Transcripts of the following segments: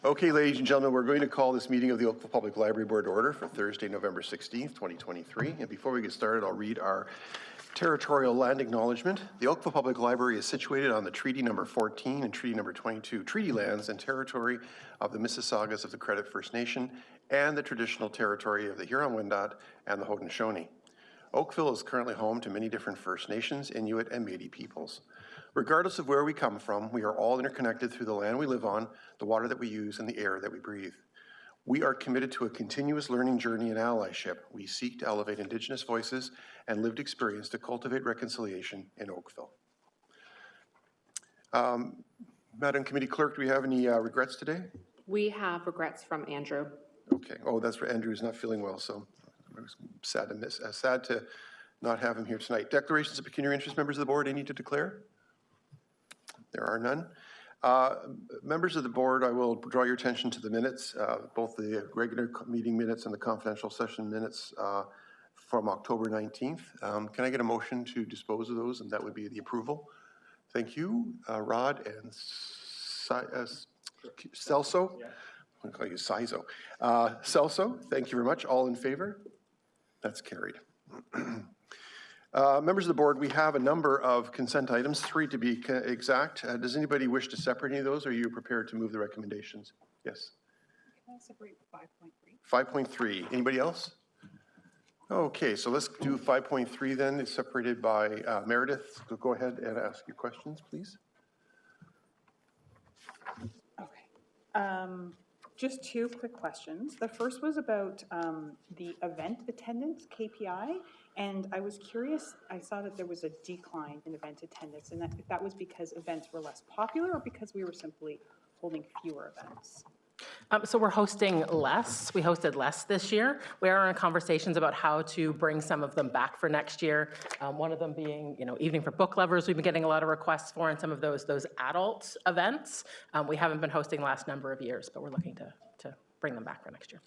Okay, ladies and gentlemen, we're going to call this meeting of the Oakville Public Library Board to order for Thursday, November 16th, 2023. And before we get started, I'll read our territorial land acknowledgement. The Oakville Public Library is situated on the Treaty Number 14 and Treaty Number 22 treaty lands and territory of the Mississaugas of the Credit First Nation and the traditional territory of the Huron-Wendat and the Haudenosaunee. Oakville is currently home to many different First Nations, Inuit, and Métis peoples. Regardless of where we come from, we are all interconnected through the land we live on, the water that we use, and the air that we breathe. We are committed to a continuous learning journey and allyship. We seek to elevate Indigenous voices and lived experience to cultivate reconciliation in Oakville. Madam Committee Clerk, do we have any regrets today? We have regrets from Andrew. Okay. Oh, that's right. Andrew's not feeling well, so I was sad to not have him here tonight. Declarations of pecuniary interest, members of the board, any to declare? There are none. Members of the board, I will draw your attention to the minutes, both the regular meeting minutes and the confidential session minutes from October 19th. Can I get a motion to dispose of those? And that would be the approval. Thank you. Rod and Celso. Yeah. I'm going to call you Sizo. Celso, thank you very much. All in favor? That's carried. Members of the board, we have a number of consent items, 3 to be exact. Does anybody wish to separate any of those, or are you prepared to move the recommendations? Yes. Can I separate 5.3? 5.3. Anybody else? Okay, so let's do 5.3 then. It's separated by Meredith. So go ahead and ask your questions, please. Okay. Just 2 quick questions. The first was about the event attendance KPI, and I was curious, I saw that there was a decline in event attendance, and if that was because events were less popular or because we were simply holding fewer events. So we're hosting less. We hosted less this year. We are in conversations about how to bring some of them back for next year. One of them being, Evening for Book Lovers. We've been getting a lot of requests for, and some of those adult events. We haven't been hosting the last number of years, but we're looking to bring them back for next year.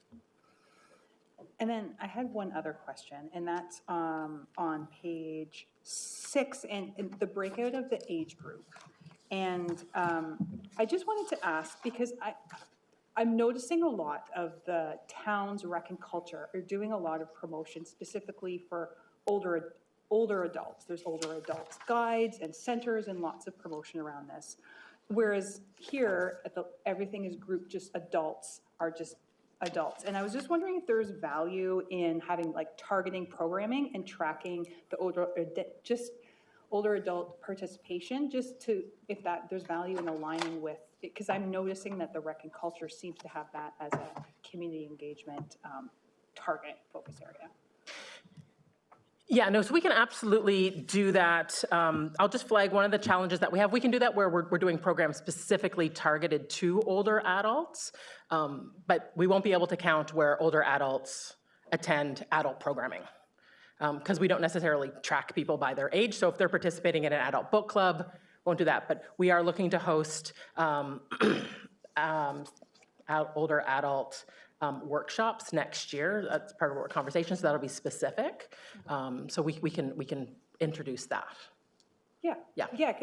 And then I had one other question, and that's on page 6 and the breakout of the age group. And I just wanted to ask, because I'm noticing a lot of the town's rec and culture are doing a lot of promotion specifically for older adults. There's older adults guides and centers and lots of promotion around this. Whereas here, everything is grouped, just adults are just adults. And I was just wondering if there's value in having targeting programming and tracking the older adult participation, just to, if there's value in aligning with, because I'm noticing that the rec and culture seems to have that as a community engagement target focus area. Yeah, no, so we can absolutely do that. I'll just flag one of the challenges that we have. We can do that where we're doing programs specifically targeted to older adults, but we won't be able to count where older adults attend adult programming because we don't necessarily track people by their age. So if they're participating in an adult book club, won't do that. But we are looking to host older adult workshops next year. That's part of our conversation, so that'll be specific. So we can introduce that. Yeah.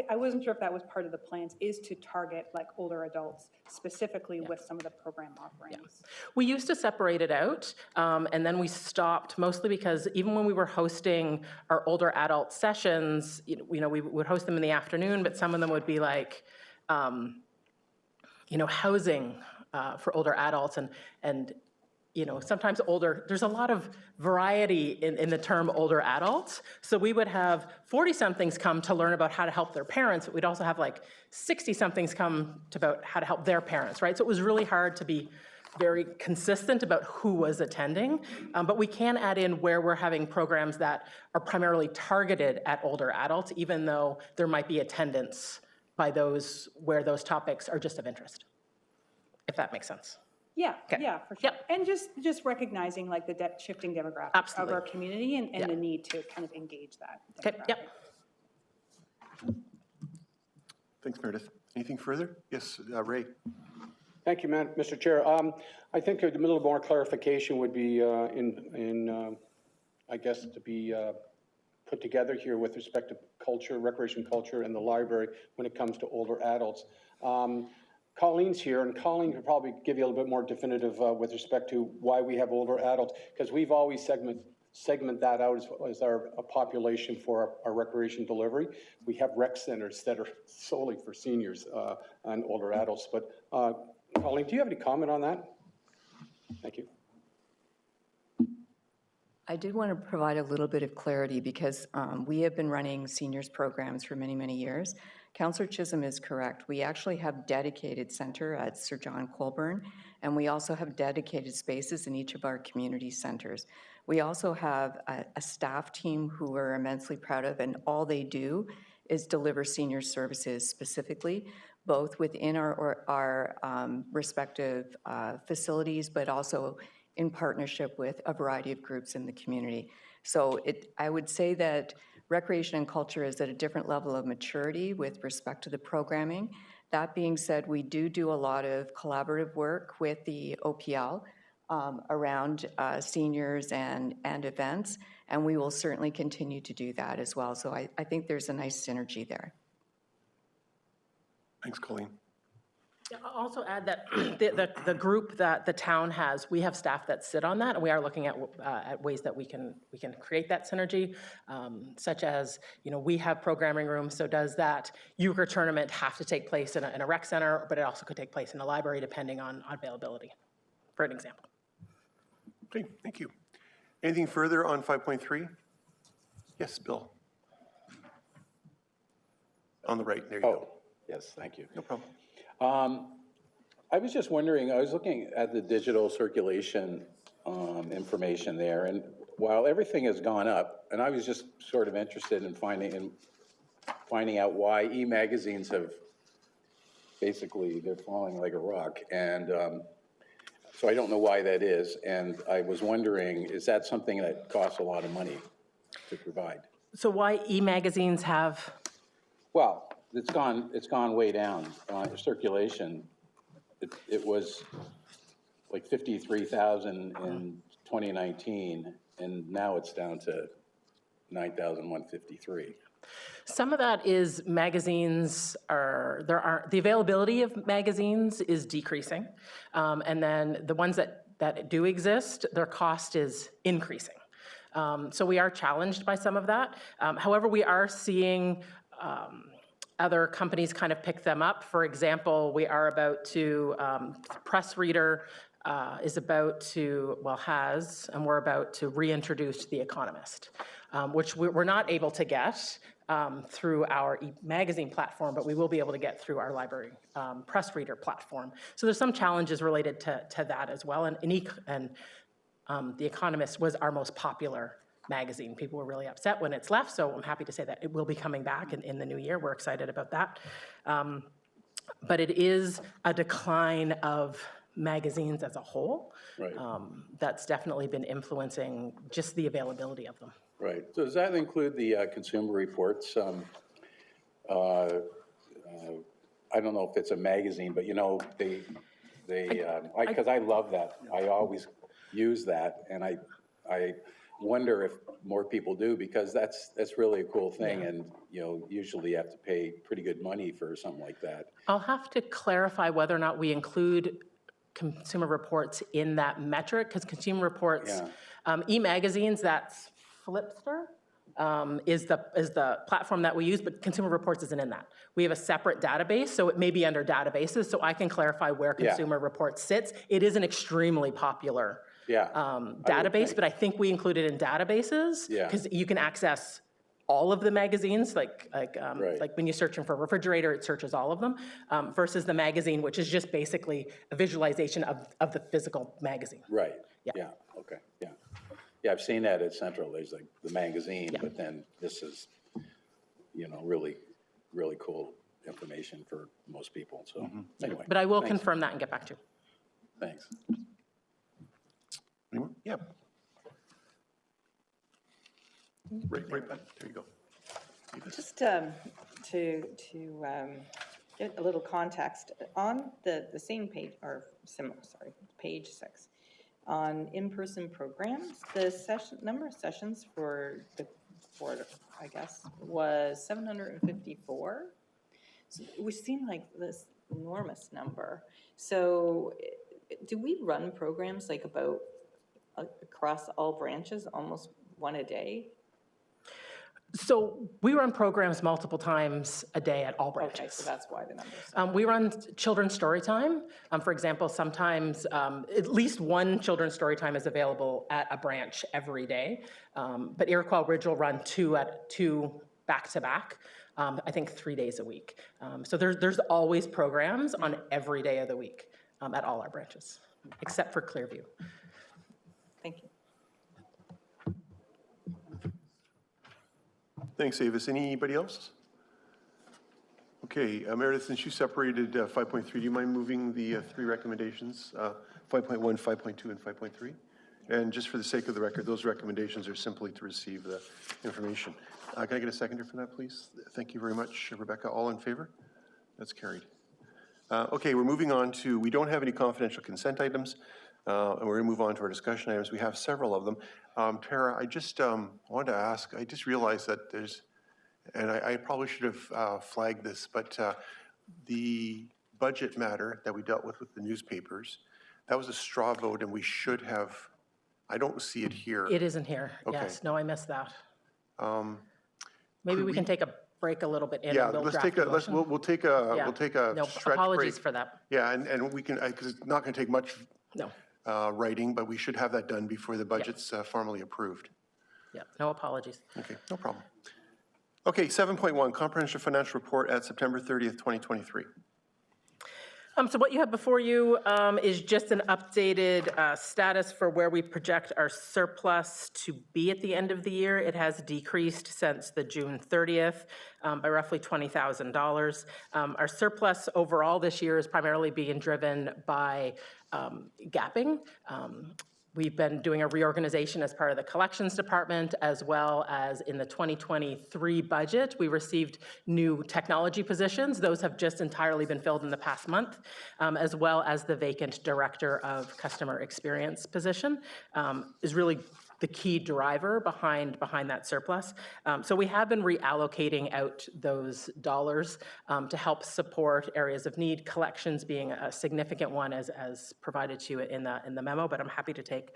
I wasn't sure if that was part of the plans, is to target older adults specifically with some of the program offerings. Yeah. We used to separate it out, and then we stopped mostly because even when we were hosting our older adult sessions, we would host them in the afternoon, but some of them would be housing for older adults and sometimes there's a lot of variety in the term older adults. So we would have 40-somethings come to learn about how to help their parents, but we'd also have 60-somethings come to about how to help their parents, right? So it was really hard to be very consistent about who was attending, but we can add in where we're having programs that are primarily targeted at older adults, even though there might be attendance by those where those topics are just of interest, if that makes sense. Yeah, okay. Yeah, for sure. Yep. And just recognizing the shifting demographics Absolutely. of our community and the need to kind of engage that. Okay. Yep. Thanks, Meredith. Anything further? Yes, Ray. Thank you, Mr. Chair. I think a little more clarification would be I guess, to be put together here with respect to culture, recreation culture, and the library when it comes to older adults. Colleen's here, and Colleen could probably give you a little bit more definitive with respect to why we have older adults, because we've always segment that out as our population for our recreation delivery. We have rec centers that are solely for seniors and older adults. But Colleen, do you have any comment on that? Thank you. I did want to provide a little bit of clarity because we have been running seniors programs for many, many years. Councillor Chisholm is correct. We actually have dedicated center at Sir John Colborne, and we also have dedicated spaces in each of our community centers. We also have a staff team who we're immensely proud of, and all they do is deliver senior services specifically, both within our respective facilities, but also in partnership with a variety of groups in the community. So I would say that recreation and culture is at a different level of maturity with respect to the programming. That being said, we do a lot of collaborative work with the OPL around seniors and events, and we will certainly continue to do that as well. So I think there's a nice synergy there. Thanks, Colleen. Yeah, I'll also add that the group that the town has, we have staff that sit on that, and we are looking at ways that we can create that synergy, such as, we have programming rooms, so does that euchre tournament have to take place in a rec center, but it also could take place in a library depending on availability, for an example. Okay, thank you. Anything further on 5.3? Yes, Bill. On the right, there you go. Yes, thank you. No problem. I was just wondering, I was looking at the digital circulation information there, and while everything has gone up, and I was just sort of interested in finding out why e-magazines have basically, they're falling like a rock, and so I don't know why that is, and I was wondering, is that something that costs a lot of money to provide? So why e-magazines have? Well, it's gone way down. Circulation, it was like 53,000 in 2019, and now it's down to 9,153. Some of that is magazines the availability of magazines is decreasing, and then the ones that do exist, their cost is increasing. So we are challenged by some of that. However, we are seeing other companies kind of pick them up. For example, we are about to, Press Reader is about to, and we're about to reintroduce The Economist, which we're not able to get through our magazine platform, but we will be able to get through our library Press Reader platform. So there's some challenges related to that as well. And The Economist was our most popular magazine. People were really upset when it's left, so I'm happy to say that it will be coming back in the new year. We're excited about that. But it is a decline of magazines as a whole. Right. That's definitely been influencing just the availability of them. Right. So does that include the Consumer Reports? I don't know if it's a magazine, but because I love that. I always use that, and I wonder if more people do, because that's really a cool thing, and usually you have to pay pretty good money for something like that. I'll have to clarify whether or not we include Consumer Reports in that metric, because Consumer Reports, e-magazines, that's Flipster, is the platform that we use, but Consumer Reports isn't in that. We have a separate database, so it may be under databases, so I can clarify where Consumer Reports sits. It is an extremely popular database, but I think we include it in databases because you can access all of the magazines, like when you're searching for a refrigerator, it searches all of them, versus the magazine, which is just basically a visualization of the physical magazine. Right. Yeah. Okay. Yeah. Yeah, I've seen that at Central. There's like the magazine, but then this is, really, really cool information for most people. So anyway. But I will confirm that and get back to you. Thanks. Anyone? Yeah. Right back. There you go. Just to get a little context, on the same page, or similar, sorry, page 6, on in-person programs, the number of sessions for the board, I guess, was 754. So it would seem like this enormous number. So do we run programs like about across all branches, almost one a day? So we run programs multiple times a day at all Okay, branches. so that's why the numbers. We run children's story time. For example, sometimes at least one children's story time is available at a branch every day. But Iroquois Ridge will run two back to back, I think 3 days a week. So there's always programs on every day of the week at all our branches, except for Clearview. Thank you. Thanks, Avis. Anybody else? Okay, Meredith, since you separated 5.3, do you mind moving the three recommendations, 5.1, 5.2, and 5.3? And just for the sake of the record, those recommendations are simply to receive the information. Can I get a seconder for that, please? Thank you very much, Rebecca. All in favor? That's carried. Okay, we're moving on to, we don't have any confidential consent items, and we're going to move on to our discussion items. We have several of them. Tara, I just wanted to ask, I just realized that there's, and I probably should have flagged this, but the budget matter that we dealt with the newspapers, that was a straw vote, and we should have, I don't see it here. It isn't here, Okay. yes. No, I missed that. Maybe could we can we- take a break a little bit and Yeah, we'll let's draft take a a, motion. we'll take Yeah. a No, stretch apologies break. for that. Yeah, and we can, because it's not going to take much No, writing, but we should have that done before the budget's formally approved. yeah, no apologies. Okay, no problem. Okay, 7.1, comprehensive financial report at September 30th, 2023. So what you have before you is just an updated status for where we project our surplus to be at the end of the year. It has decreased since the June 30th by roughly $20,000. Our surplus overall this year is primarily being driven by gapping. We've been doing a reorganization as part of the collections department, as well as in the 2023 budget, we received new technology positions. Those have just entirely been filled in the past month, as well as the vacant director of customer experience position is really the key driver behind that surplus. So we have been reallocating out those dollars to help support areas of need, collections being a significant one as provided to you in the memo, but I'm happy to take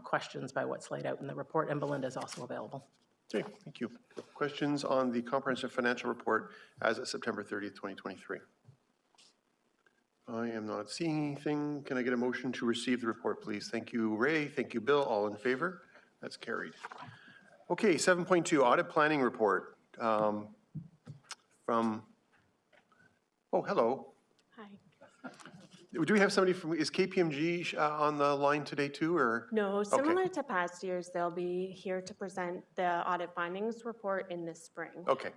questions by what's laid out in the report, and Belinda is also available. Okay, thank you. Questions on the comprehensive financial report as of September 30th, 2023? I am not seeing anything. Can I get a motion to receive the report, please? Thank you, Ray. Thank you, Bill. All in favor? That's carried. Okay, 7.2, audit planning report from, oh, hello. Hi. Do we have somebody from, is KPMG on the line today too, or? No, similar to past years, they'll be here to present the audit findings report in the spring. Okay.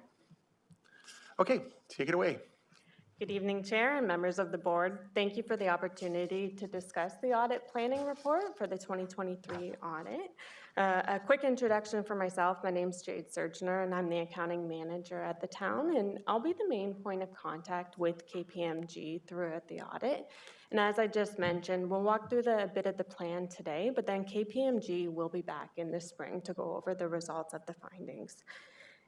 Okay, take it away. Good evening, Chair and members of the board. Thank you for the opportunity to discuss the audit planning report for the 2023 audit. A quick introduction for myself. My name's Jade Surgener, and I'm the accounting manager at the town, and I'll be the main point of contact with KPMG throughout the audit. And as I just mentioned, we'll walk through a bit of the plan today, but then KPMG will be back in the spring to go over the results of the findings.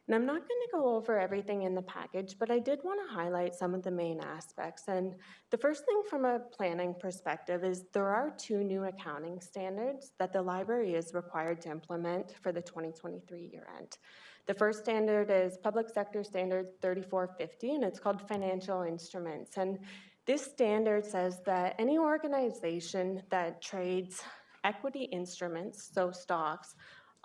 And I'm not going to go over everything in the package, but I did want to highlight some of the main aspects. And the first thing from a planning perspective is there are 2 new accounting standards that the library is required to implement for the 2023 year end. The first standard is Public Sector Standard 3450, and it's called Financial Instruments. And this standard says that any organization that trades equity instruments, so stocks,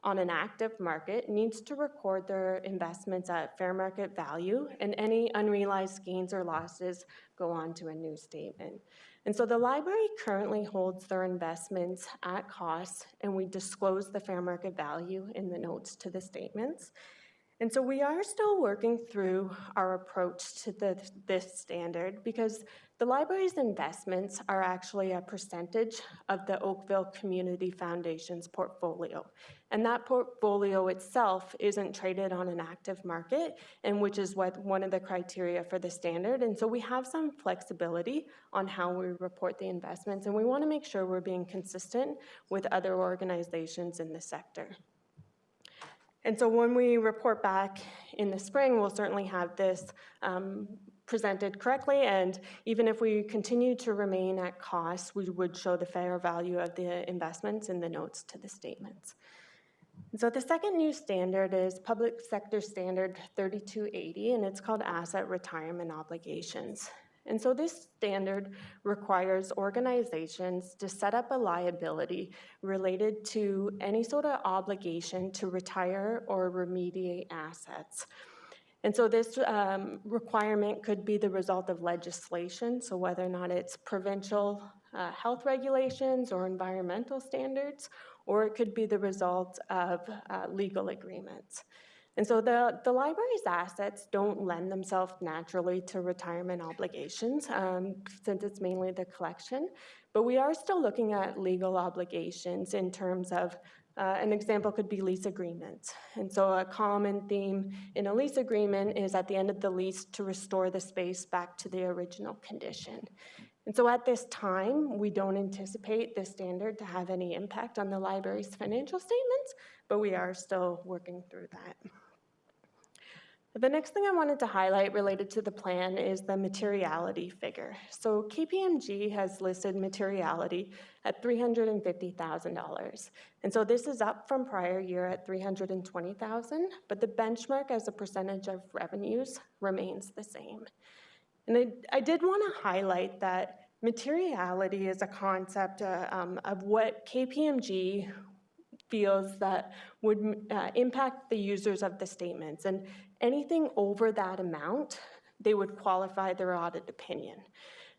on an active market needs to record their investments at fair market value, and any unrealized gains or losses go on to a new statement. And so the library currently holds their investments at cost, and we disclose the fair market value in the notes to the statements. And so we are still working through our approach to this standard because the library's investments are actually a percentage of the Oakville Community Foundation's portfolio. And that portfolio itself isn't traded on an active market, and which is one of the criteria for the standard. And so we have some flexibility on how we report the investments, and we want to make sure we're being consistent with other organizations in the sector. And so when we report back in the spring, we'll certainly have this presented correctly, and even if we continue to remain at cost, we would show the fair value of the investments in the notes to the statements. So the second new standard is Public Sector Standard 3280, and it's called Asset Retirement Obligations. And so this standard requires organizations to set up a liability related to any sort of obligation to retire or remediate assets. And so this requirement could be the result of legislation, so whether or not it's provincial health regulations or environmental standards, or it could be the result of legal agreements. And so the library's assets don't lend themselves naturally to retirement obligations, since it's mainly the collection, but we are still looking at legal obligations in terms of an example could be lease agreements. And so a common theme in a lease agreement is at the end of the lease to restore the space back to the original condition. And so at this time, we don't anticipate this standard to have any impact on the library's financial statements, but we are still working through that. The next thing I wanted to highlight related to the plan is the materiality figure. So KPMG has listed materiality at $350,000. And so this is up from prior year at $320,000, but the benchmark as a percentage of revenues remains the same. And I did want to highlight that materiality is a concept of what KPMG feels that would impact the users of the statements. And anything over that amount, they would qualify their audit opinion.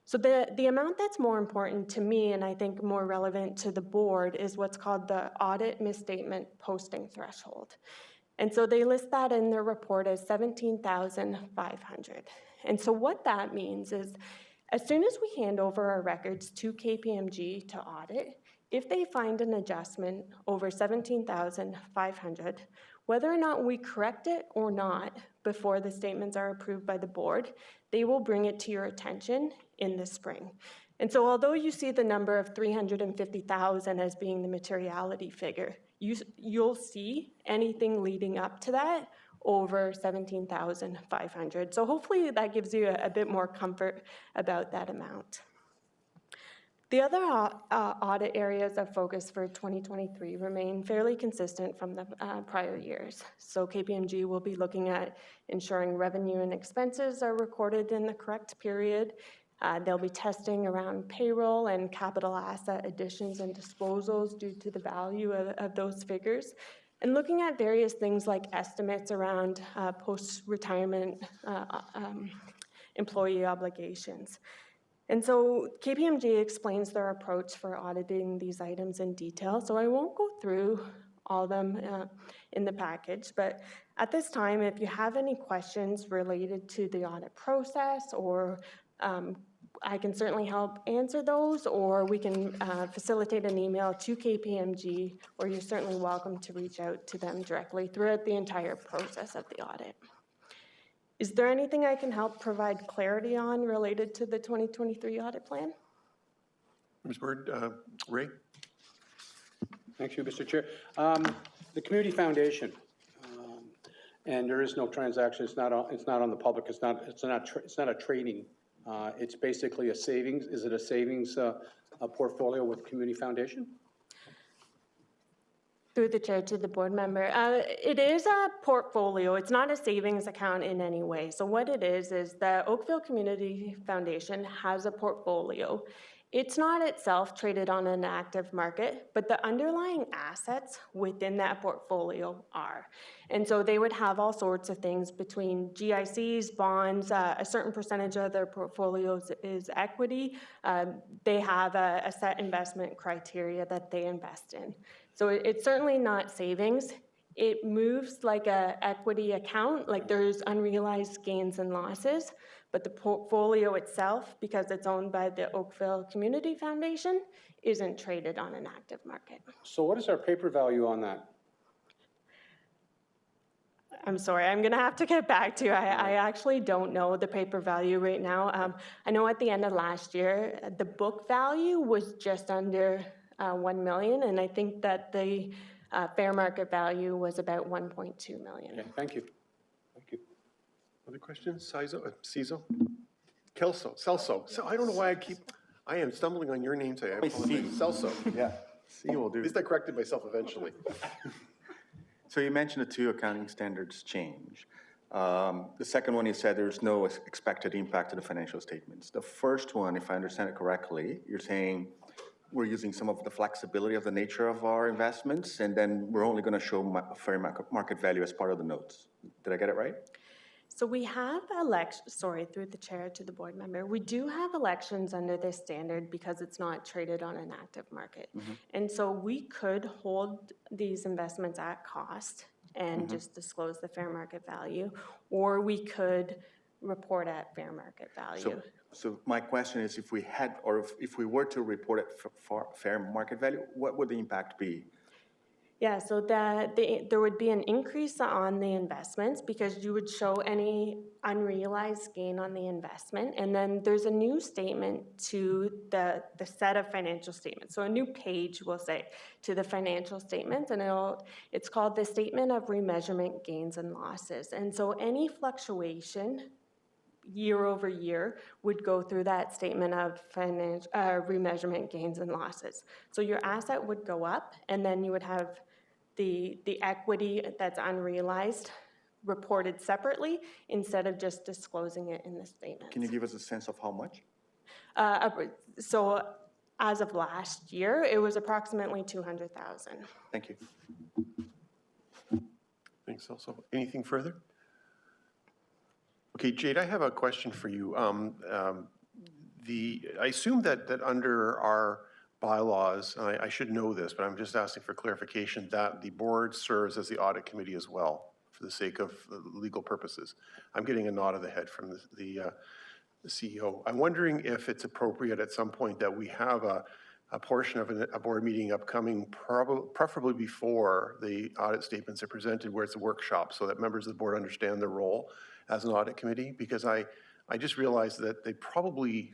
So the amount that's more important to me, and I think more relevant to the board, is what's called the audit misstatement posting threshold. And so they list that in their report as $17,500. And so what that means is, as soon as we hand over our records to KPMG to audit, if they find an adjustment over $17,500, whether or not we correct it or not before the statements are approved by the board, they will bring it to your attention in the spring. And so although you see the number of $350,000 as being the materiality figure, you'll see anything leading up to that over $17,500. So hopefully that gives you a bit more comfort about that amount. The other audit areas of focus for 2023 remain fairly consistent from the prior years. So KPMG will be looking at ensuring revenue and expenses are recorded in the correct period. They'll be testing around payroll and capital asset additions and disposals due to the value of those figures, and looking at various things like estimates around post-retirement employee obligations. And so KPMG explains their approach for auditing these items in detail, so I won't go through all of them in the package, but at this time, if you have any questions related to the audit process, or I can certainly help answer those, or we can facilitate an email to KPMG, or you're certainly welcome to reach out to them directly throughout the entire process of the audit. Is there anything I can help provide clarity on related to the 2023 audit plan? Ms. Bird, Ray? Thank you, Mr. Chair. The Community Foundation, and there is no transaction. It's not on the public. It's not a trading. It's basically a savings. Is it a savings portfolio with Community Foundation? Through the chair to the board member. It is a portfolio. It's not a savings account in any way. So what it is the Oakville Community Foundation has a portfolio. It's not itself traded on an active market, but the underlying assets within that portfolio are. And so they would have all sorts of things between GICs, bonds, a certain percentage of their portfolios is equity. They have a set investment criteria that they invest in. So it's certainly not savings. It moves like an equity account, like there's unrealized gains and losses, but the portfolio itself, because it's owned by the Oakville Community Foundation, isn't traded on an active market. So what is our paper value on that? I'm sorry, I'm gonna have to get back to you. I actually don't know the paper value right now. I know at the end of last year, the book value was just under 1 million, and I think that the fair market value was about 1.2 million. Okay, thank you. Thank you. Other questions? Cizo? Celso, so I don't know why I am stumbling on your name today. I apologize. Celso. Yeah, C will At do. least I corrected myself eventually. So you mentioned the two accounting standards change. The second one, you said there's no expected impact to the financial statements. The first one, if I understand it correctly, you're saying we're using some of the flexibility of the nature of our investments, and then we're only going to show fair market value as part of the notes. Did I get it right? So we have through the chair to the board member, we do have elections under this standard because it's not traded on an active market. And so we could hold these investments at cost and just disclose the fair market value, or we could report at fair market value. So my question is, if we had, or if we were to report it for fair market value, what would the impact be? Yeah, so there would be an increase on the investments because you would show any unrealized gain on the investment. And then there's a new statement to the set of financial statements. So a new page, we'll say, to the financial statements, and it's called the Statement of Remeasurement Gains and Losses. And so any fluctuation year over year would go through that statement of remeasurement gains and losses. So your asset would go up, and then you would have the equity that's unrealized reported separately instead of just disclosing it in the statement. Can you give us a sense of how much? So as of last year, it was approximately 200,000. Thank you. Thanks, Celso. Anything further? Okay, Jade, I have a question for you. I assume that under our bylaws, I should know this, but I'm just asking for clarification, that the board serves as the audit committee as well, for the sake of legal purposes. I'm getting a nod of the head from the CEO. I'm wondering if it's appropriate at some point that we have a portion of a board meeting upcoming, preferably before the audit statements are presented, where it's a workshop, so that members of the board understand their role as an audit committee, because I just realized that they probably,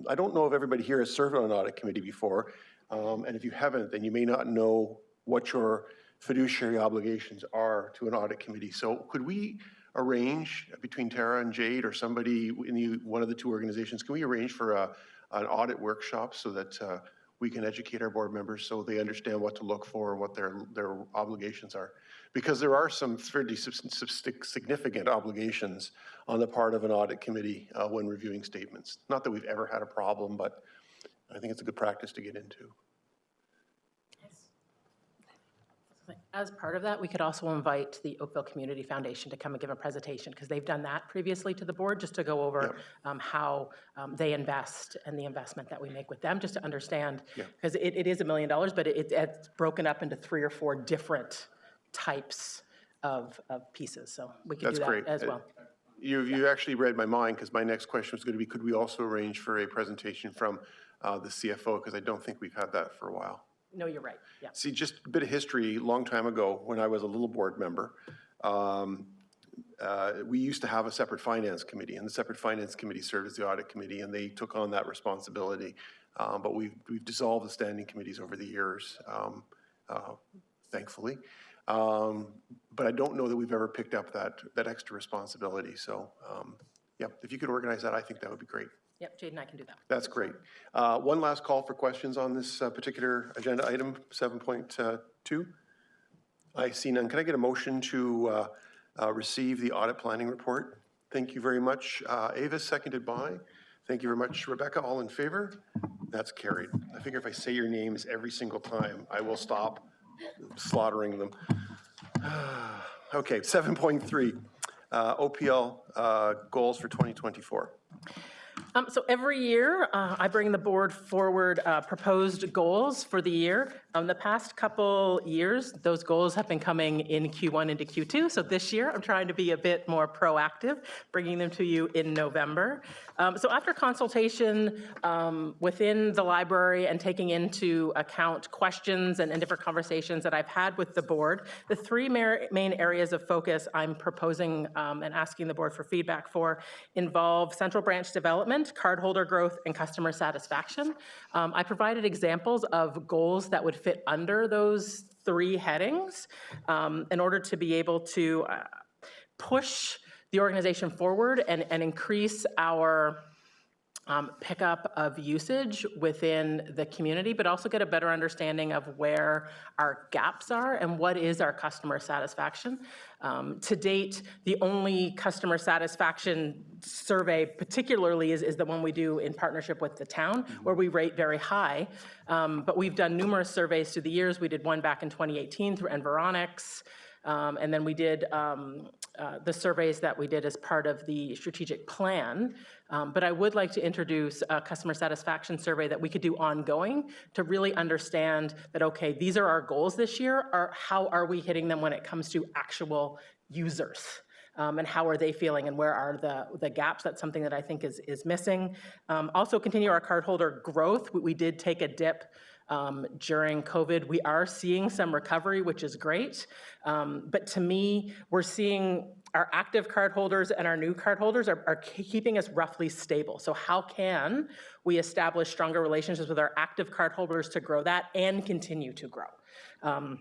I don't know if everybody here has served on an audit committee before, and if you haven't, then you may not know what your fiduciary obligations are to an audit committee. So could we arrange between Tara and Jade, or somebody in one of the two organizations, can we arrange for an audit workshop so that we can educate our board members so they understand what to look for and what their obligations are? Because there are some fairly significant obligations on the part of an audit committee when reviewing statements. Not that we've ever had a problem, but I think it's a good practice to get into. As part of that, we could also invite the Oakville Community Foundation to come and give a presentation, because they've done that previously to the board, just to go over how they invest and the investment that we make with them, just to understand, because it is $1 million, but it's broken up into 3 or 4 different types of pieces. So we could do that as well. You actually read my mind, because my next question was going to be, could we also arrange for a presentation from the CFO, because I don't think we've had that for a while. No, you're right, yeah. See, just a bit of history, a long time ago, when I was a little board member, we used to have a separate finance committee, and the separate finance committee served as the audit committee, and they took on that responsibility. But we've dissolved the standing committees over the years, thankfully. But I don't know that we've ever picked up that extra responsibility. So, yeah, if you could organize that, I think that would be great. Yep, Jade and I can do that. That's great. One last call for questions on this particular agenda item, 7.2. I see none. Can I get a motion to receive the audit planning report? Thank you very much. Ava, seconded by. Thank you very much, Rebecca. All in favor? That's carried. I figure if I say your names every single time, I will stop slaughtering them. Okay, 7.3, OPL goals for 2024. So every year, I bring the board forward proposed goals for the year. The past couple years, those goals have been coming in Q1 into Q2. So this year, I'm trying to be a bit more proactive, bringing them to you in November. So after consultation within the library and taking into account questions and different conversations that I've had with the board, the 3 main areas of focus I'm proposing and asking the board for feedback for involve central branch development, cardholder growth, and customer satisfaction. I provided examples of goals that would fit under those 3 headings in order to be able to push the organization forward and increase our pickup of usage within the community, but also get a better understanding of where our gaps are and what is our customer satisfaction. To date, the only customer satisfaction survey particularly is the one we do in partnership with the town, where we rate very high. But we've done numerous surveys through the years. We did one back in 2018 through Environics. And then we did the surveys that we did as part of the strategic plan. But I would like to introduce a customer satisfaction survey that we could do ongoing to really understand that, okay, these are our goals this year, or how are we hitting them when it comes to actual users? And how are they feeling, and where are the gaps? That's something that I think is missing. Also continue our cardholder growth. We did take a dip during COVID. We are seeing some recovery, which is great. But to me, we're seeing our active cardholders and our new cardholders are keeping us roughly stable. So how can we establish stronger relationships with our active cardholders to grow that and continue to grow?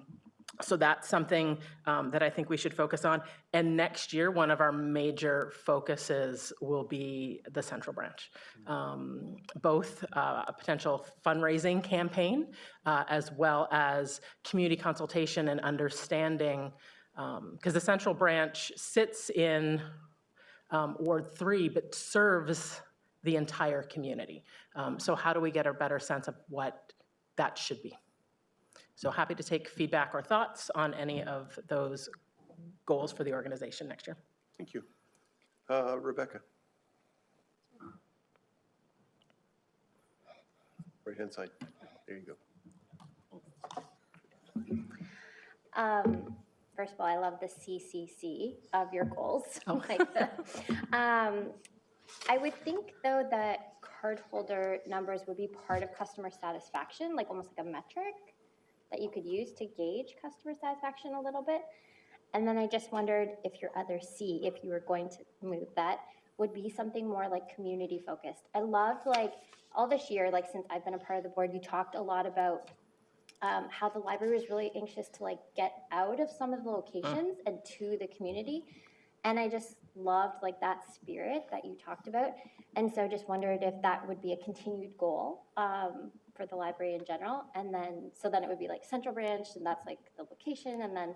So that's something that I think we should focus on. And next year, one of our major focuses will be the central branch. Both a potential fundraising campaign, as well as community consultation and understanding, because the central branch sits in Ward 3, but serves the entire community. So how do we get a better sense of what that should be? So happy to take feedback or thoughts on any of those goals for the organization next year. Thank you. Rebecca. Right-hand side. There you go. First of all, I love the CCC of your goals. Oh. I would think, though, that cardholder numbers would be part of customer satisfaction, like almost like a metric that you could use to gauge customer satisfaction a little bit. And then I just wondered if your other C, if you were going to move that, would be something more like community focused. I loved, like, all this year, like since I've been a part of the board, you talked a lot about how the library was really anxious to like get out of some of the locations and to the community. And I just loved like that spirit that you talked about. And so just wondered if that would be a continued goal for the library in general. And then, so then it would be like central branch, and that's like the location, and then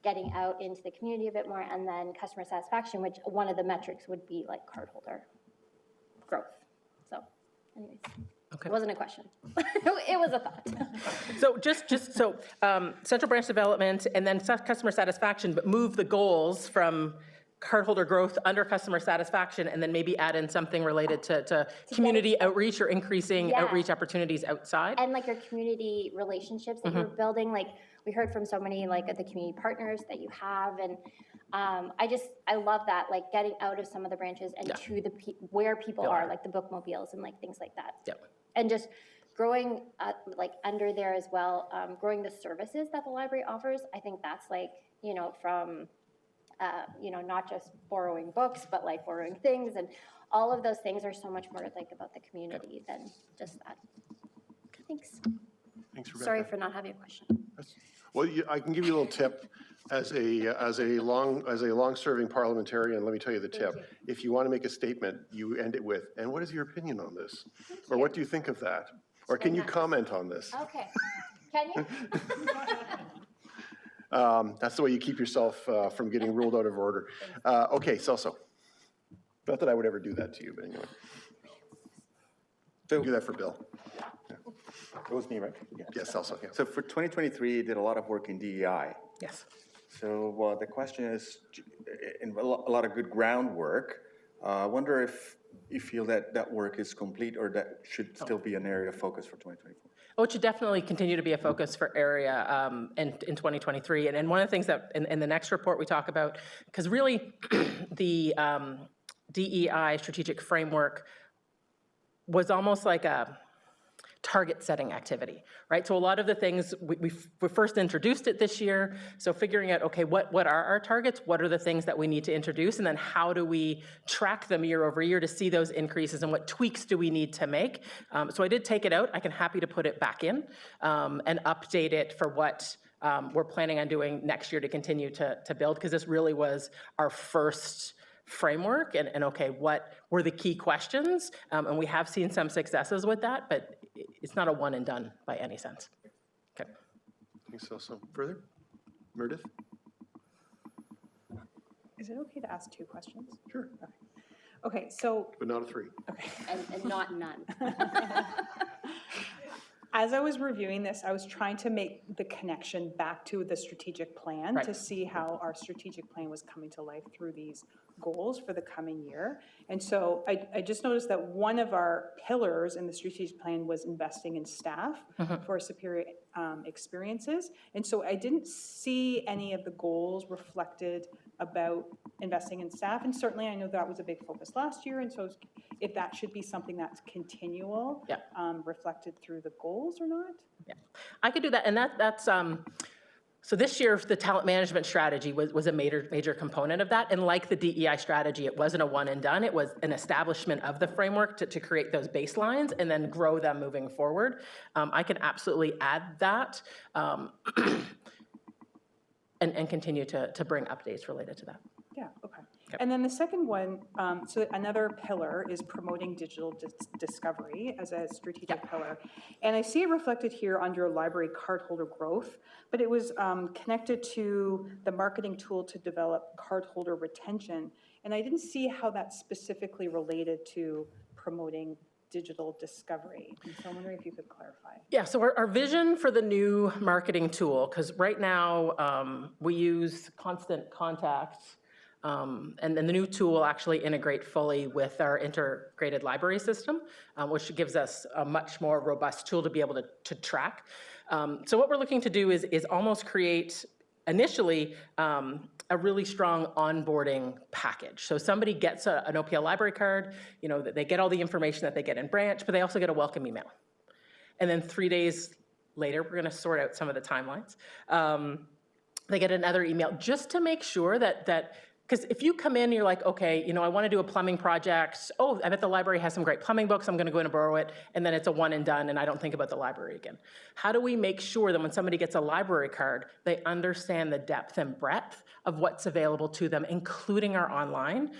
getting out into the community a bit more, and then customer satisfaction, which one of the metrics would be like cardholder growth. So anyways, Okay. It wasn't a question. It was a thought. So so central branch development and then customer satisfaction, but move the goals from cardholder growth under customer satisfaction, and then maybe add in something related to community outreach or increasing outreach opportunities outside. And like your community relationships that you're building, like we heard from so many like of the community partners that you have, and I love that, like getting out of some of the branches and to the where people are, like the bookmobiles and like things like that. Yep. And just growing like under there as well, growing the services that the library offers. I think that's like, you know, from not just borrowing books, but like borrowing things, and all of those things are so much more like about the community than just that. Thanks. Thanks, Rebecca. Sorry for not having a question. Well, I can give you a little tip. As a long-serving parliamentarian, let me tell you the tip. If you want to make a statement, you end it with, "And what is your opinion on this?" Or "What do you think of that?" Or "Can you comment on this?" Okay. Can you? That's the way you keep yourself from getting ruled out of order. Okay, Celso. Not that I would ever do that to you, but anyway. Do that for Bill. It was me, right? Yeah. Yes, Celso, yeah. So for 2023, did a lot of work in DEI. Yes. So the question is, in a lot of good groundwork, I wonder if you feel that that work is complete, or that should still be an area of focus for 2024? Oh, it should definitely continue to be a focus for area in 2023. And one of the things that in the next report we talk about, because really the DEI strategic framework was almost like a target setting activity, right? So a lot of the things, we first introduced it this year. So figuring out, okay, what are our targets? What are the things that we need to introduce? And then how do we track them year over year to see those increases, and what tweaks do we need to make? So I did take it out. I can happy to put it back in and update it for what we're planning on doing next year to continue to build, because this really was our first framework and okay, what were the key questions? And we have seen some successes with that, but it's not a one and done by any sense. Okay. Thanks, so further? Meredith? Is it okay to ask 2 questions? Sure. Okay, so But not a 3. And not none. as I was reviewing this, I was trying to make the connection back to the strategic plan Right. to see how our strategic plan was coming to life through these goals for the coming year. And so I just noticed that one of our pillars in the strategic plan was investing in staff for superior experiences. And so I didn't see any of the goals reflected about investing in staff. And certainly I know that was a big focus last year. And so if that should be something that's continual, Yeah. reflected through the goals or not? Yeah, I could do that, and that's, so this year, the talent management strategy was a major component of that, and like the DEI strategy, it wasn't a one and done, it was an establishment of the framework to create those baselines and then grow them moving forward. I can absolutely add that, and continue to bring updates related to that. Yeah, okay. And then the second one, so another pillar is promoting digital discovery as a strategic pillar. And I see it reflected here under library cardholder growth, but it was connected to the marketing tool to develop cardholder retention. And I didn't see how that specifically related to promoting digital discovery. And so I'm wondering if you could clarify. Yeah, so our vision for the new marketing tool, because right now we use Constant Contact, and then the new tool will actually integrate fully with our integrated library system, which gives us a much more robust tool to be able to track. So what we're looking to do is almost create initially a really strong onboarding package. So somebody gets an OPL library card, you know, they get all the information that they get in branch, but they also get a welcome email. And then 3 days later, we're gonna sort out some of the timelines. They get another email just to make sure that because if you come in and you're like, okay, you know, I want to do a plumbing project. Oh, I bet the library has some great plumbing books. I'm going to go in and borrow it. And then it's a one and done, and I don't think about the library again. How do we make sure that when somebody gets a library card, they understand the depth and breadth of what's available to them, including our online?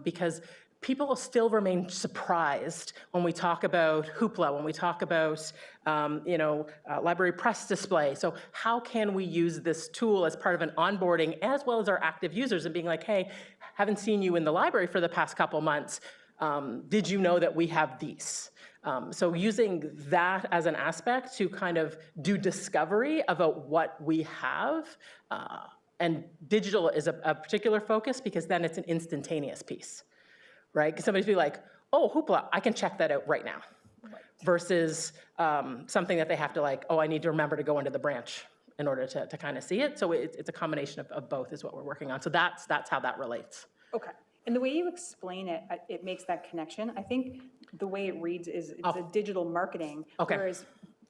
Because people will still remain surprised when we talk about Hoopla, when we talk about, library press display. So how can we use this tool as part of an onboarding as well as our active users and being like, hey, haven't seen you in the library for the past couple months. Did you know that we have these? So using that as an aspect to kind of do discovery about what we have, and digital is a particular focus because then it's an instantaneous piece. Right? Because somebody's be like, oh, Hoopla, I can check that out right now. Right. Versus something that they have to like, oh, I need to remember to go into the branch in order to kind of see it. So it's a combination of both is what we're working on. So that's how that relates. Okay. And the way you explain it, it makes that connection. I think the way it reads is it's a digital marketing, whereas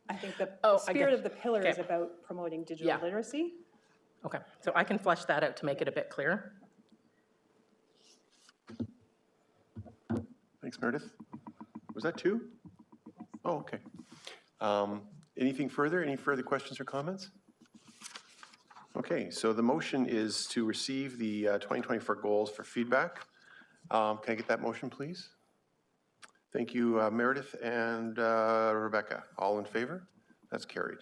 I think the spirit of the pillar is about promoting digital literacy. Okay. So I can flesh that out to make it a bit clearer. Thanks, Meredith. Was that 2? Oh, okay. Anything further? Any further questions or comments? Okay, so the motion is to receive the 2024 goals for feedback. Can I get that motion, please? Thank you, Meredith and Rebecca. All in favor? That's carried.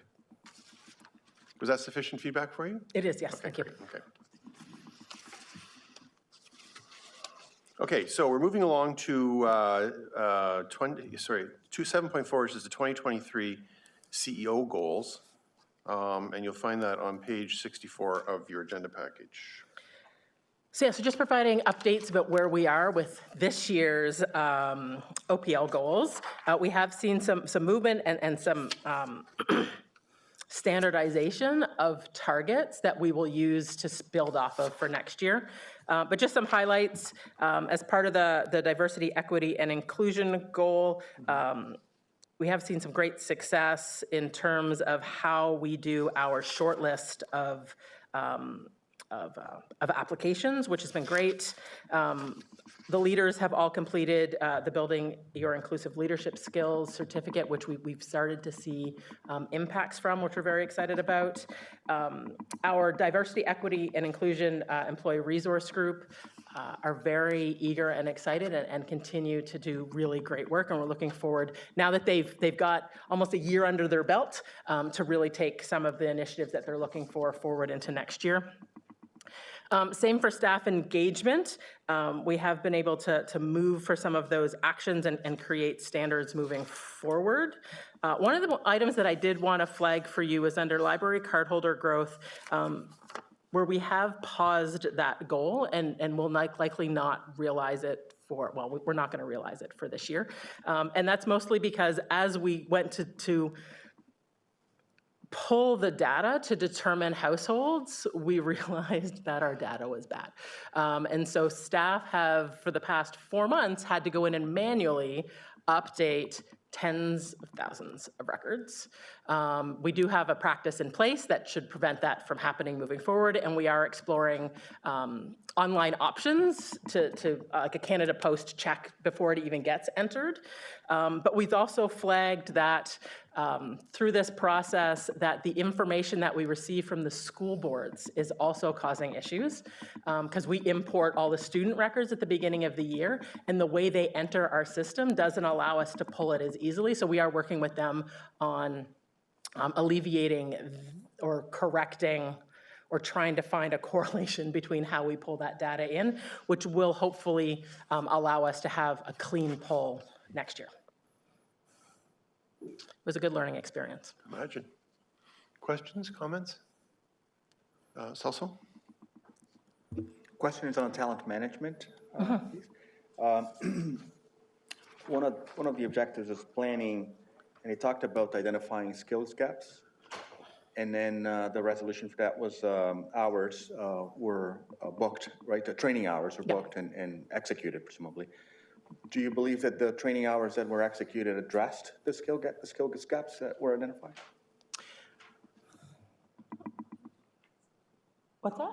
Was that sufficient feedback for you? It is, yes. Okay, Thank you. great. Okay. Okay, so we're moving along to 7.4, which is the 2023 CEO goals. And you'll find that on page 64 of your agenda package. So just providing updates about where we are with this year's OPL goals. We have seen some movement and some standardization of targets that we will use to build off of for next year. But just some highlights, as part of the diversity, equity, and inclusion goal, we have seen some great success in terms of how we do our short list of applications, which has been great. The leaders have all completed the Building Your Inclusive Leadership Skills certificate, which we've started to see impacts from, which we're very excited about. Our Diversity, Equity, and Inclusion Employee Resource Group are very eager and excited and continue to do really great work. And we're looking forward, now that they've got almost a year under their belt, to really take some of the initiatives that they're looking for forward into next year. Same for staff engagement. We have been able to move for some of those actions and create standards moving forward. One of the items that I did want to flag for you is under library cardholder growth, where we have paused that goal and will likely not realize it we're not going to realize it for this year. And that's mostly because as we went to pull the data to determine households, we realized that our data was bad. And so staff have, for the past 4 months, had to go in and manually update tens of thousands of records. We do have a practice in place that should prevent that from happening moving forward, and we are exploring online options to like a Canada Post check before it even gets entered. But we've also flagged that through this process that the information that we receive from the school boards is also causing issues because we import all the student records at the beginning of the year, and the way they enter our system doesn't allow us to pull it as easily. So we are working with them on alleviating or correcting or trying to find a correlation between how we pull that data in, which will hopefully allow us to have a clean pull next year. It was a good learning experience. Imagine. Questions, comments? Celso? Question is on talent management. Piece. One of the objectives is planning, and he talked about identifying skills gaps. And then the resolution for that was hours were booked, right? The training hours were booked and executed, presumably. Do you believe that the training hours that were executed addressed the skill gaps that were identified? What's that?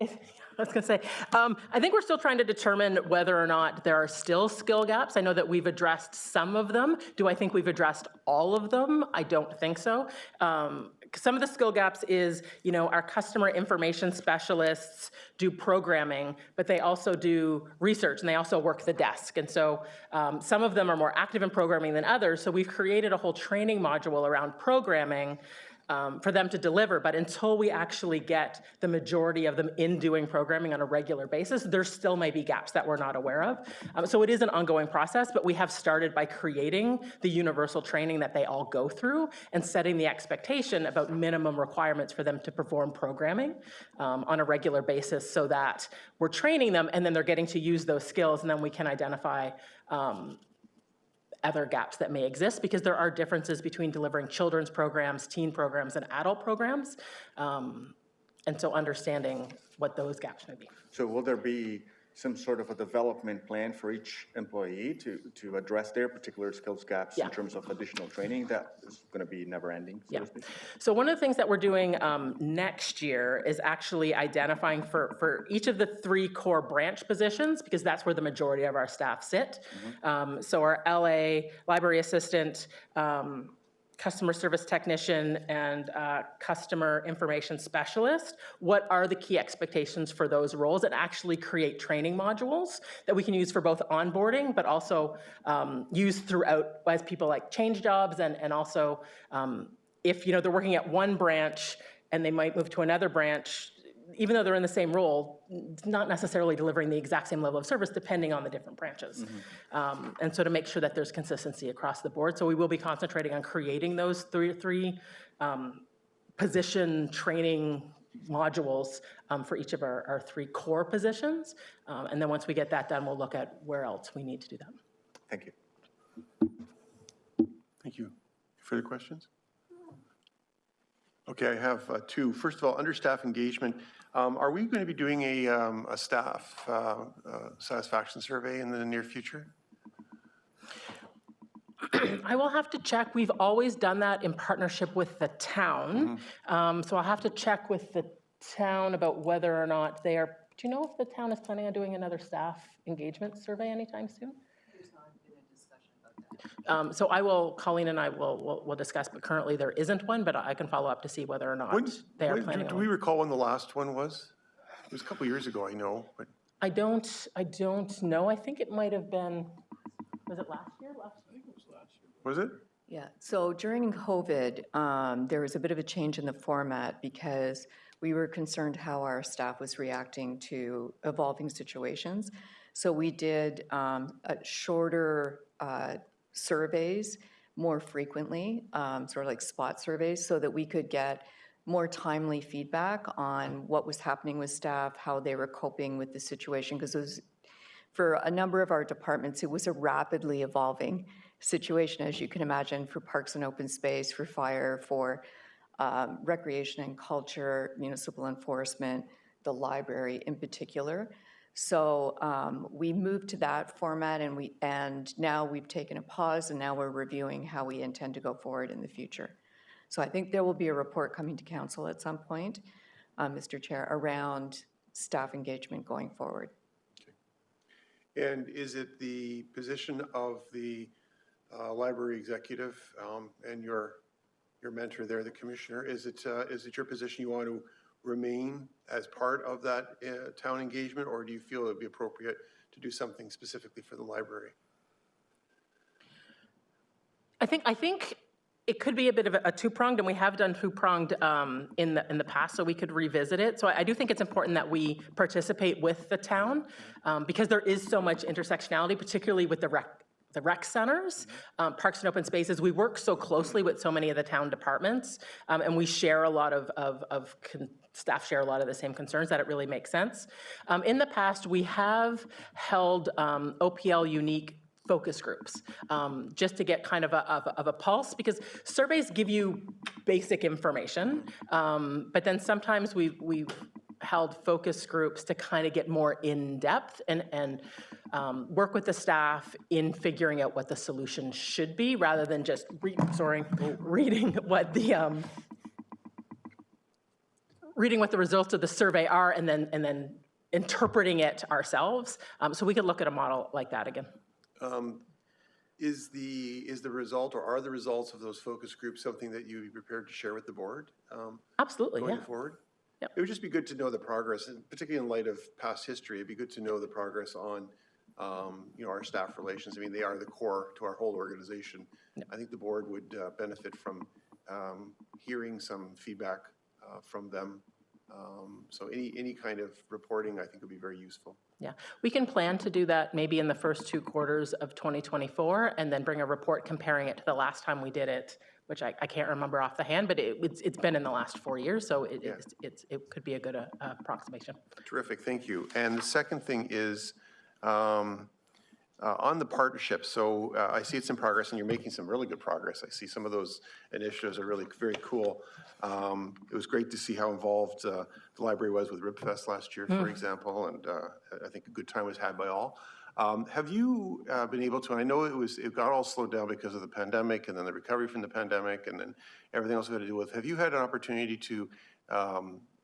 I was going to say, I think we're still trying to determine whether or not there are still skill gaps. I know that we've addressed some of them. Do I think we've addressed all of them? I don't think so. Some of the skill gaps is, our customer information specialists do programming, but they also do research and they also work the desk. And so some of them are more active in programming than others. So we've created a whole training module around programming for them to deliver, but until we actually get the majority of them in doing programming on a regular basis, there still may be gaps that we're not aware of. So it is an ongoing process, but we have started by creating the universal training that they all go through and setting the expectation about minimum requirements for them to perform programming on a regular basis so that we're training them and then they're getting to use those skills, and then we can identify other gaps that may exist, because there are differences between delivering children's programs, teen programs, and adult programs. And so understanding what those gaps may be. So will there be some sort of a development plan for each employee to address their particular skills gaps in terms of additional training that is going to be never ending? So So one of the things that we're doing next year is actually identifying for each of the 3 core branch positions, because that's where the majority of our staff sit. So our LA, library assistant, customer service technician, and customer information specialist, what are the key expectations for those roles, and actually create training modules that we can use for both onboarding, but also use throughout as people like change jobs, and also if they're working at one branch and they might move to another branch, even though they're in the same role, not necessarily delivering the exact same level of service depending on the different branches. And so to make sure that there's consistency across the board. So we will be concentrating on creating those three position training modules for each of our 3 core positions. And then once we get that done, we'll look at where else we need to do that. Thank you. Thank you. Further questions? Okay, I have 2. First of all, under staff engagement, are we going to be doing a staff satisfaction survey in the near future? I will have to check. We've always done that in partnership with the town. So I'll have to check with the town about whether or not they are. Do you know if the town is planning on doing another staff engagement survey anytime soon? So Colleen and I will discuss, but currently there isn't one, but I can follow up to see whether or not they are planning on Do we recall when the last one was? It was a couple years ago, I know, but. I don't know. I think it might have been, was it last year? Was it? Yeah, so during COVID, there was a bit of a change in the format because we were concerned how our staff was reacting to evolving situations. So we did shorter surveys more frequently, sort of like spot surveys, so that we could get more timely feedback on what was happening with staff, how they were coping with the situation, because it was, for a number of our departments, it was a rapidly evolving situation, as you can imagine, for parks and open space, for fire, for recreation and culture, municipal enforcement, the library in particular. So we moved to that format, and now we've taken a pause, and now we're reviewing how we intend to go forward in the future. So I think there will be a report coming to council at some point, Mr. Chair, around staff engagement going forward. And is it the position of the library executive and your mentor there, the commissioner, is it your position you want to remain as part of that town engagement, or do you feel it would be appropriate to do something specifically for the library? I think it could be a bit of a two-pronged, and we have done two-pronged in the past, so we could revisit it. So I do think it's important that we participate with the town because there is so much intersectionality, particularly with the rec centers, parks and open spaces. We work so closely with so many of the town departments, and we share a lot staff share a lot of the same concerns that it really makes sense. In the past, we have held OPL unique focus groups, just to get kind of a pulse, because surveys give you basic information, but then sometimes we've held focus groups to kind of get more in-depth and work with the staff in figuring out what the solution should be, rather than just reading what the results of the survey are and then interpreting it ourselves. So we could look at a model like that again. Is the result, or are the results of those focus groups something that you'd be prepared to share with the board? Absolutely, going yeah. forward? Yep. It would just be good to know the progress, and particularly in light of past history, it'd be good to know the progress on our staff relations. I mean, they are the core to our whole organization. Yep. I think the board would benefit from hearing some feedback from them. So any kind of reporting, I think, would be very useful. Yeah, we can plan to do that maybe in the first 2 quarters of 2024, and then bring a report comparing it to the last time we did it, which I can't remember off the hand, but it's been in the last 4 years, so it could be a good approximation. Terrific, thank you. And the second thing is on the partnership. So I see it's in progress, and you're making some really good progress. I see some of those initiatives are really very cool. It was great to see how involved the library was with RibFest last year, for example, and I think a good time was had by all. Have you been able to, and I know it got all slowed down because of the pandemic, and then the recovery from the pandemic, and then everything else we had to deal with. Have you had an opportunity to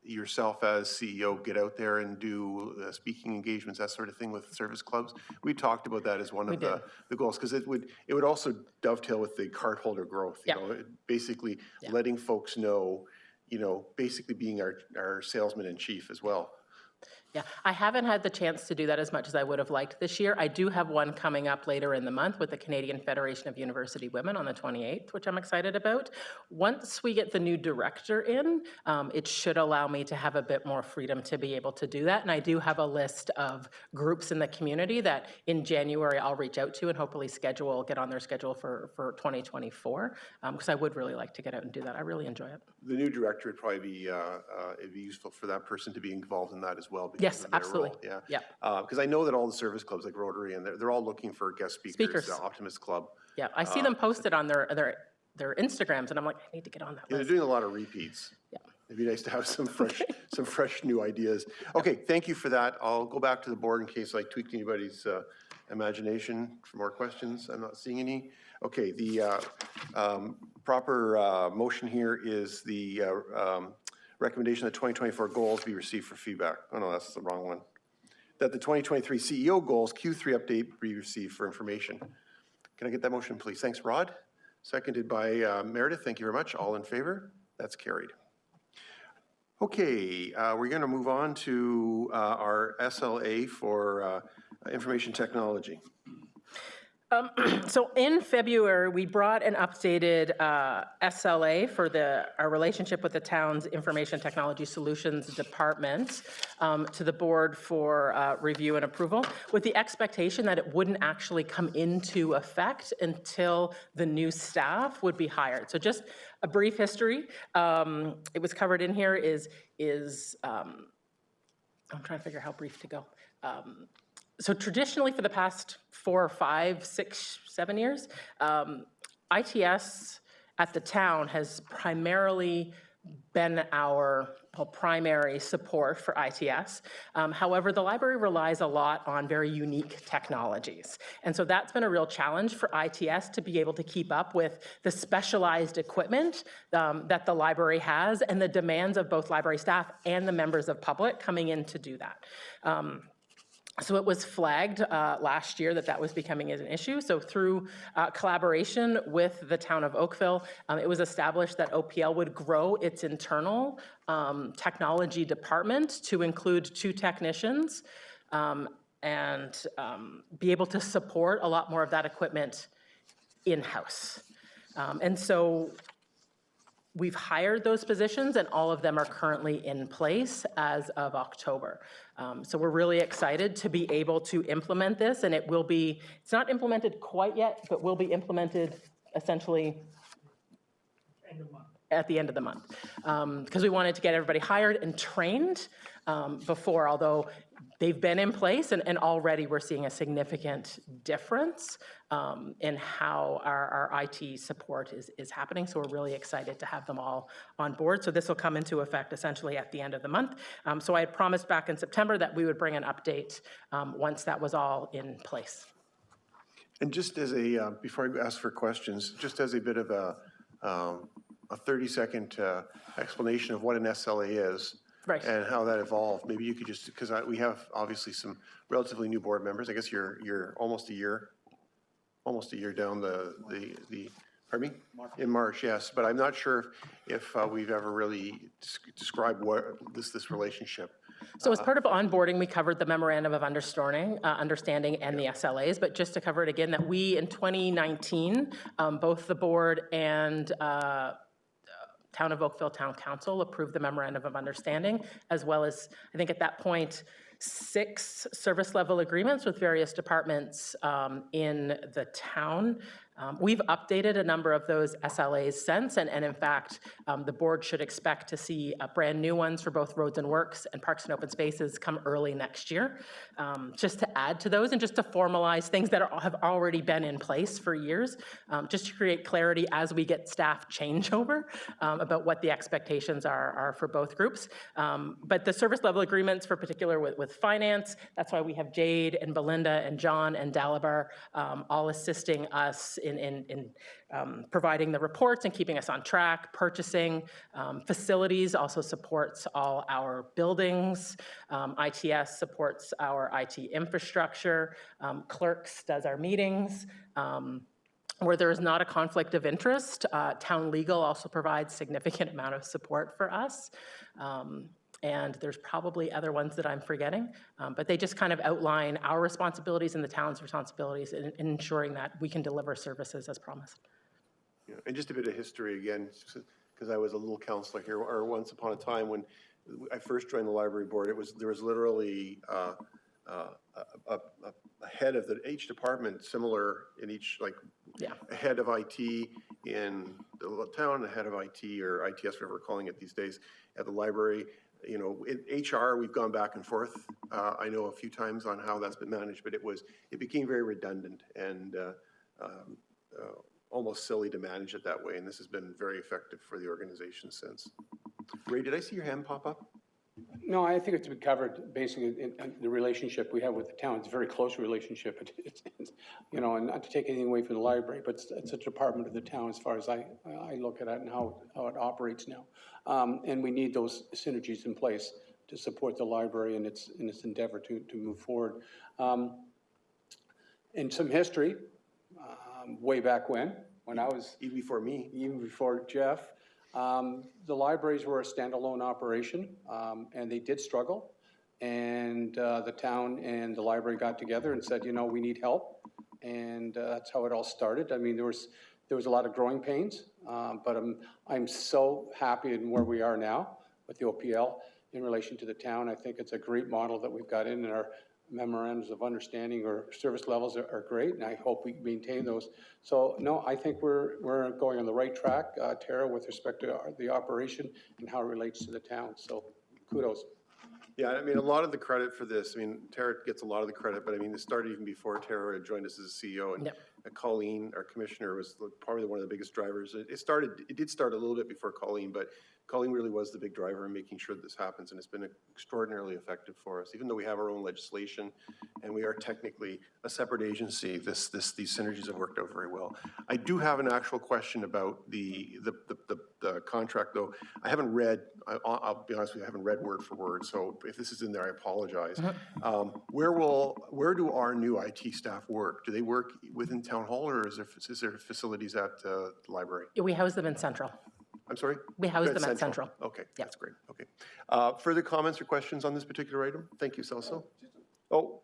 yourself as CEO get out there and do speaking engagements, that sort of thing, with service clubs? We talked about that as one of the goals, because it would also dovetail with the cardholder growth, you know, basically letting folks know, basically being our salesman in chief as well. Yeah, I haven't had the chance to do that as much as I would have liked this year. I do have one coming up later in the month with the Canadian Federation of University Women on the 28th, which I'm excited about. Once we get the new director in, it should allow me to have a bit more freedom to be able to do that. And I do have a list of groups in the community that in January I'll reach out to and hopefully get on their schedule for 2024, because I would really like to get out and do that. I really enjoy it. The new director would probably be, it'd be useful for that person to be involved in that as well. Yes, absolutely. Role. Yeah. Because I know that all the service clubs like Rotary, and they're all looking for guest speakers. Optimist Club. Yeah, I see them posted on their Instagrams, and I'm like, I need to get on that list. They're doing a lot of repeats. Yeah. It'd be nice to have some fresh new ideas. Okay, thank you for that. I'll go back to the board in case I tweaked anybody's imagination for more questions. I'm not seeing any. Okay, the proper motion here is the recommendation that 2024 goals be received for feedback. Oh no, that's the wrong one. That the 2023 CEO goals Q3 update be received for information. Can I get that motion, please? Thanks, Rod. Seconded by Meredith. Thank you very much. All in favor? That's carried. Okay, we're going to move on to our SLA for information technology. So in February, we brought an updated SLA for our relationship with the town's Information Technology Solutions Department to the board for review and approval, with the expectation that it wouldn't actually come into effect until the new staff would be hired. So just a brief history. It was covered in here I'm trying to figure how brief to go. So traditionally, for the past 4 or 5, 6, 7 years, ITS at the town has primarily been our primary support for ITS. However, the library relies a lot on very unique technologies. And so that's been a real challenge for ITS to be able to keep up with the specialized equipment that the library has and the demands of both library staff and the members of public coming in to do that. So it was flagged last year that was becoming an issue. So through collaboration with the town of Oakville, it was established that OPL would grow its internal technology department to include 2 technicians and be able to support a lot more of that equipment in-house. And so we've hired those positions, and all of them are currently in place as of October. So we're really excited to be able to implement this, and it's not implemented quite yet, but will be implemented essentially at the end of the month. Because we wanted to get everybody hired and trained before, although they've been in place, and already we're seeing a significant difference in how our IT support is happening. So we're really excited to have them all on board. So this will come into effect essentially at the end of the month. So I had promised back in September that we would bring an update once that was all in place. And just as before I ask for questions, just as a bit of a 30-second explanation of what an SLA is. Right. And how that evolved. Maybe you could just, because we have obviously some relatively new board members. I guess you're almost a year down pardon me? In March, yes. But I'm not sure if we've ever really described what this relationship. So as part of onboarding, we covered the memorandum of understanding and the SLAs. But just to cover it again, that we in 2019, both the board and Town of Oakville Town Council approved the memorandum of understanding, as well as, I think at that point, 6 service level agreements with various departments in the town. We've updated a number of those SLAs since, and in fact, the board should expect to see brand new ones for both roads and works and parks and open spaces come early next year, just to add to those and just to formalize things that have already been in place for years, just to create clarity as we get staff changeover about what the expectations are for both groups. But the service level agreements for particular with finance, that's why we have Jade and Belinda and John and Dalabar all assisting us in providing the reports and keeping us on track. Purchasing, facilities also supports all our buildings. ITS supports our IT infrastructure. Clerks does our meetings. Where there is not a conflict of interest, town legal also provides significant amount of support for us. And there's probably other ones that I'm forgetting, but they just kind of outline our responsibilities and the town's responsibilities in ensuring that we can deliver services as promised. Yeah, and just a bit of history again, because I was a little counselor here, or once upon a time when I first joined the library board, there was literally a head of each department, similar in each, like a head of IT in the town, a head of IT or ITS, whatever we're calling it these days, at the library. You know, in HR, we've gone back and forth. I know a few times on how that's been managed, but it became very redundant and almost silly to manage it that way. And this has been very effective for the organization since. Ray, did I see your hand pop up? No, I think it's been covered basically in the relationship we have with the town. It's a very close relationship. It's you know, and not to take anything away from the library, but it's a department of the town as far as I look at it and how it operates now. And we need those synergies in place to support the library in its endeavor to move forward. In some history, way back when I was... Even before me. Even before Jeff, The libraries were a standalone operation, and they did struggle. And the town and the library got together and said, you know, we need help. And that's how it all started. I mean, there was a lot of growing pains, but I'm so happy in where we are now with the OPL in relation to the town. I think it's a great model that we've got in, and our memorandums of understanding or service levels are great, and I hope we maintain those. So no, I think we're going on the right track, Tara, with respect to the operation and how it relates to the town. So kudos. Yeah, I mean, a lot of the credit for this, I mean, Tara gets a lot of the credit, but I mean, it started even before Tara had joined us as a CEO, and Colleen, our commissioner, was probably one of the biggest drivers. It did start a little bit before Colleen, but Colleen really was the big driver in making sure that this happens, and it's been extraordinarily effective for us. Even though we have our own legislation and we are technically a separate agency, these synergies have worked out very well. I do have an actual question about the contract, though. I haven't read, I'll be honest with you, I haven't read word for word, so if this is in there, I apologize. Where do our new IT staff work? Do they work within Town Hall, or is there facilities at the library? We house them in Central. I'm sorry? We house them at Central. Okay, that's great, okay. Further comments or questions on this particular item? Thank you, Celso. Oh,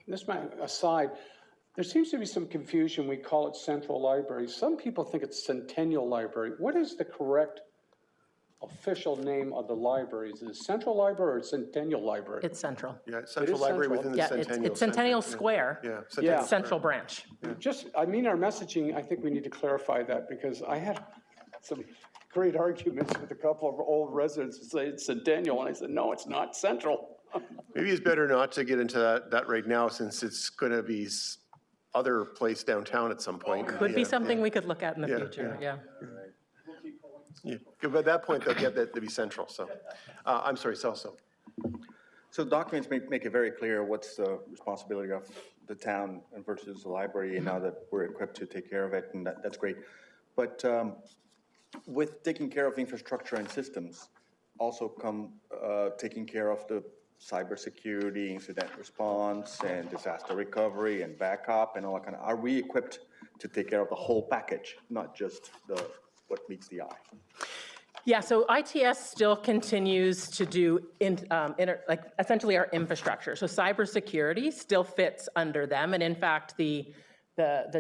This might aside, there seems to be some confusion. We call it Central Library. Some people think it's Centennial Library. What is the correct official name of the library? Is it Central Library or Centennial Library? It's Central. yeah, Central Library Central. within the Yeah, Centennial. it's Centennial Center. Square. Yeah, It's Centennial Central Square. Branch. I mean, our messaging, I think we need to clarify that, because I had some great arguments with a couple of old residents who say it's Centennial, and I said, no, it's not Central. Maybe it's better not to get into that right now, since it's going to be other place downtown at some point. Could be Yeah, something we could look at in the Yeah, future, yeah. yeah. But at that point, they'll get that to be central, so. I'm sorry, Celso. So documents make it very clear what's the responsibility of the town versus the library, and now that we're equipped to take care of it, and that's great. But with taking care of infrastructure and systems, also come taking care of the cybersecurity, incident response, and disaster recovery, and backup, and all that kind of. Are we equipped to take care of the whole package, not just what meets the eye? Yeah, so ITS still continues to do essentially our infrastructure. So cybersecurity still fits under them, and in fact, the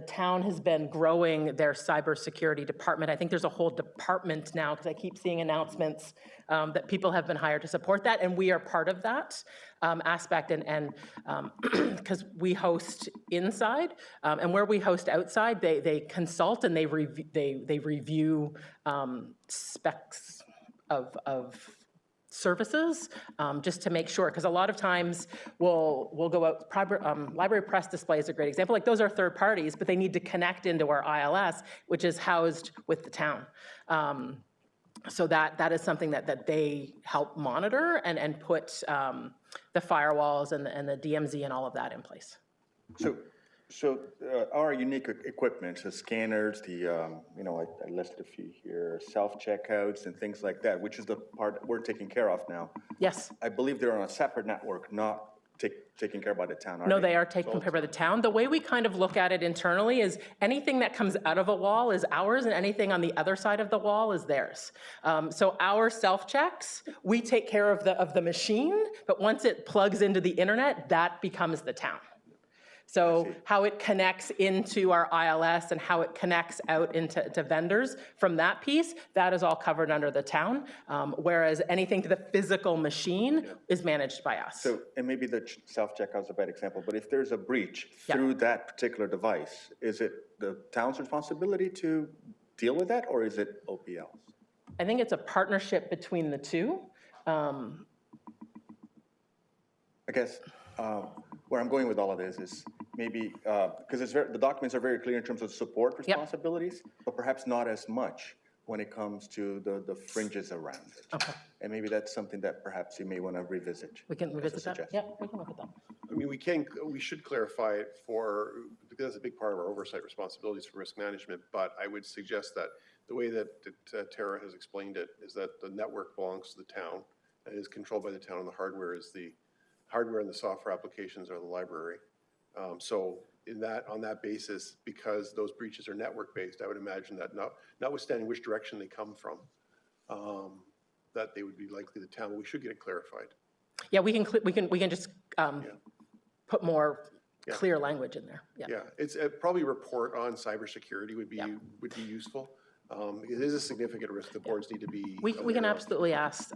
town has been growing their cybersecurity department. I think there's a whole department now, because I keep seeing announcements that people have been hired to support that, and we are part of that aspect. And because we host inside, and where we host outside, they consult and they review specs of services, just to make sure, because a lot of times we'll go out, library press display is a great example, like those are third parties, but they need to connect into our ILS, which is housed with the town. So that is something that they help monitor and put the firewalls and the DMZ and all of that in place. So our unique equipment, the scanners, I listed a few here, self-checkouts and things like that, which is the part we're taking care of now. Yes. I believe they're on a separate network, not taken care of by the town, No, they are taken care of by the town. The way we kind of look at it internally is anything that comes out of a wall is ours, and anything on the other side of the wall is theirs. So our self-checks, we take care of the machine, but once it plugs into the internet, that becomes the town. So how it connects into our ILS and how it connects out into vendors from that piece, that is all covered under the town, whereas anything to the physical machine is managed by us. So, and maybe the self-checkout is a bad example, but if there's a breach through that particular device, is it the town's responsibility to deal with that, or is it OPL's? I think it's a partnership between the two. I guess where I'm going with all of this is maybe, because the documents are very clear in terms of support responsibilities, but perhaps not as much when it comes to the fringes around it. Okay. And maybe that's something that perhaps you may want to revisit. We can revisit that? suggestion. Yeah, we can look at that. I mean, we should clarify it because that's a big part of our oversight responsibilities for risk management, but I would suggest that the way that Tara has explained it is that the network belongs to the town and is controlled by the town, and the hardware and the software applications are the library. So on that basis, because those breaches are network-based, I would imagine that notwithstanding which direction they come from, that they would be likely the town. We should get it clarified. Yeah, we can just put more clear language in there. Yeah. Yeah, it's probably a report on cybersecurity would be useful. It is a significant risk the boards need to be. We can aware of. absolutely ask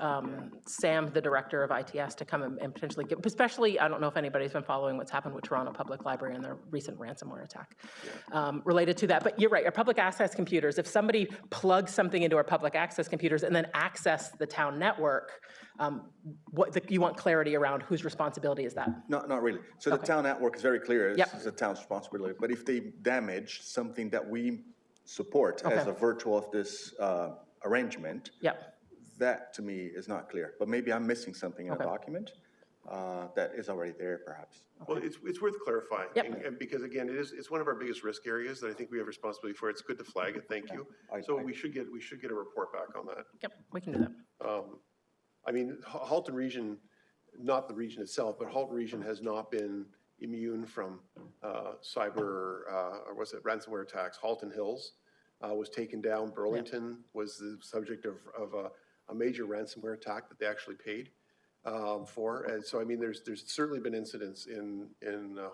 Sam, the director of ITS, to come and potentially give, especially, I don't know if anybody's been following what's happened with Toronto Public Library and their recent ransomware attack related to that. But you're right, our public access computers, if somebody plugs something into our public access computers and then access the town network, you want clarity around whose responsibility is that? Not really. So the town network is very clear, it's the town's responsibility. But if they damage something that we support as a virtue of this arrangement, that to me is not clear. But maybe I'm missing something in a document that is already there, perhaps. Well, it's worth clarifying, and because again, it's one of our biggest risk areas that I think we have responsibility for. It's good to flag it. Thank you. So we should get a report back on that. Yep, we can do that. I mean, Halton Region, not the region itself, but Halton Region has not been immune from cyber, or was it ransomware attacks? Halton Hills was taken down. Burlington was the subject of a major ransomware attack that they actually paid for. And so, I mean, there's certainly been incidents in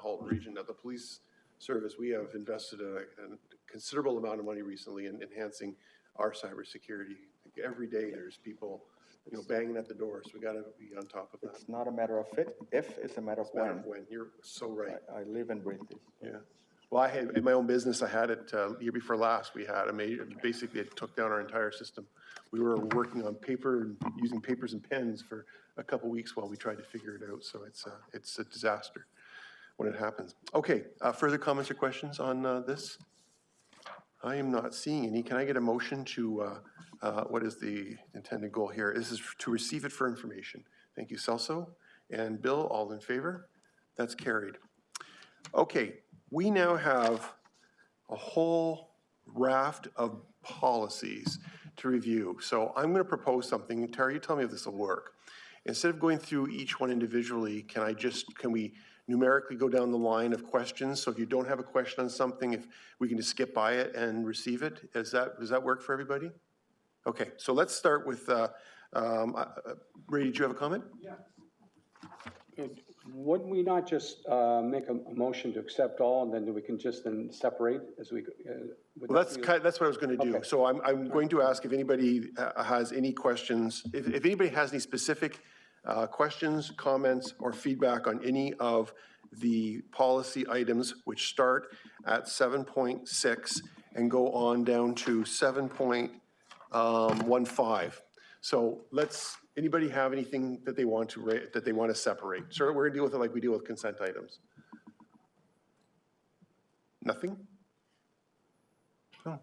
Halton Region. Now, the police service, we have invested a considerable amount of money recently in enhancing our cybersecurity. Every day there's people banging at the door, so we got to be on top of that. It's not a matter of if, it's a matter of when. You're so right. I live and breathe this. Yeah. Well, I had, in my own business, I had it year before last, we had basically it took down our entire system. We were working on paper and using papers and pens for a couple weeks while we tried to figure it out. So it's a disaster when it happens. Okay, further comments or questions on this? I am not seeing any. Can I get a motion to, what is the intended goal here? This is to receive it for information. Thank you, Celso. And Bill, all in favor? That's carried. Okay, we now have a whole raft of policies to review. So I'm going to propose something. Tara, you tell me if this will work. Instead of going through each one individually, can we numerically go down the line of questions? So if you don't have a question on something, if we can just skip by it and receive it, does that work for everybody? Okay, so let's start with, Ray, did you have a comment? Yeah. Wouldn't we not just make a motion to accept all, and then we can just then separate as we? Well, that's what I was going to do. Okay. So I'm going to ask if anybody has any questions, if anybody has any specific questions, comments, or feedback on any of the policy items which start at 7.6 and go on down to 7.15. So anybody have anything that they want to separate? So we're gonna deal with it like we deal with consent items. Nothing? No.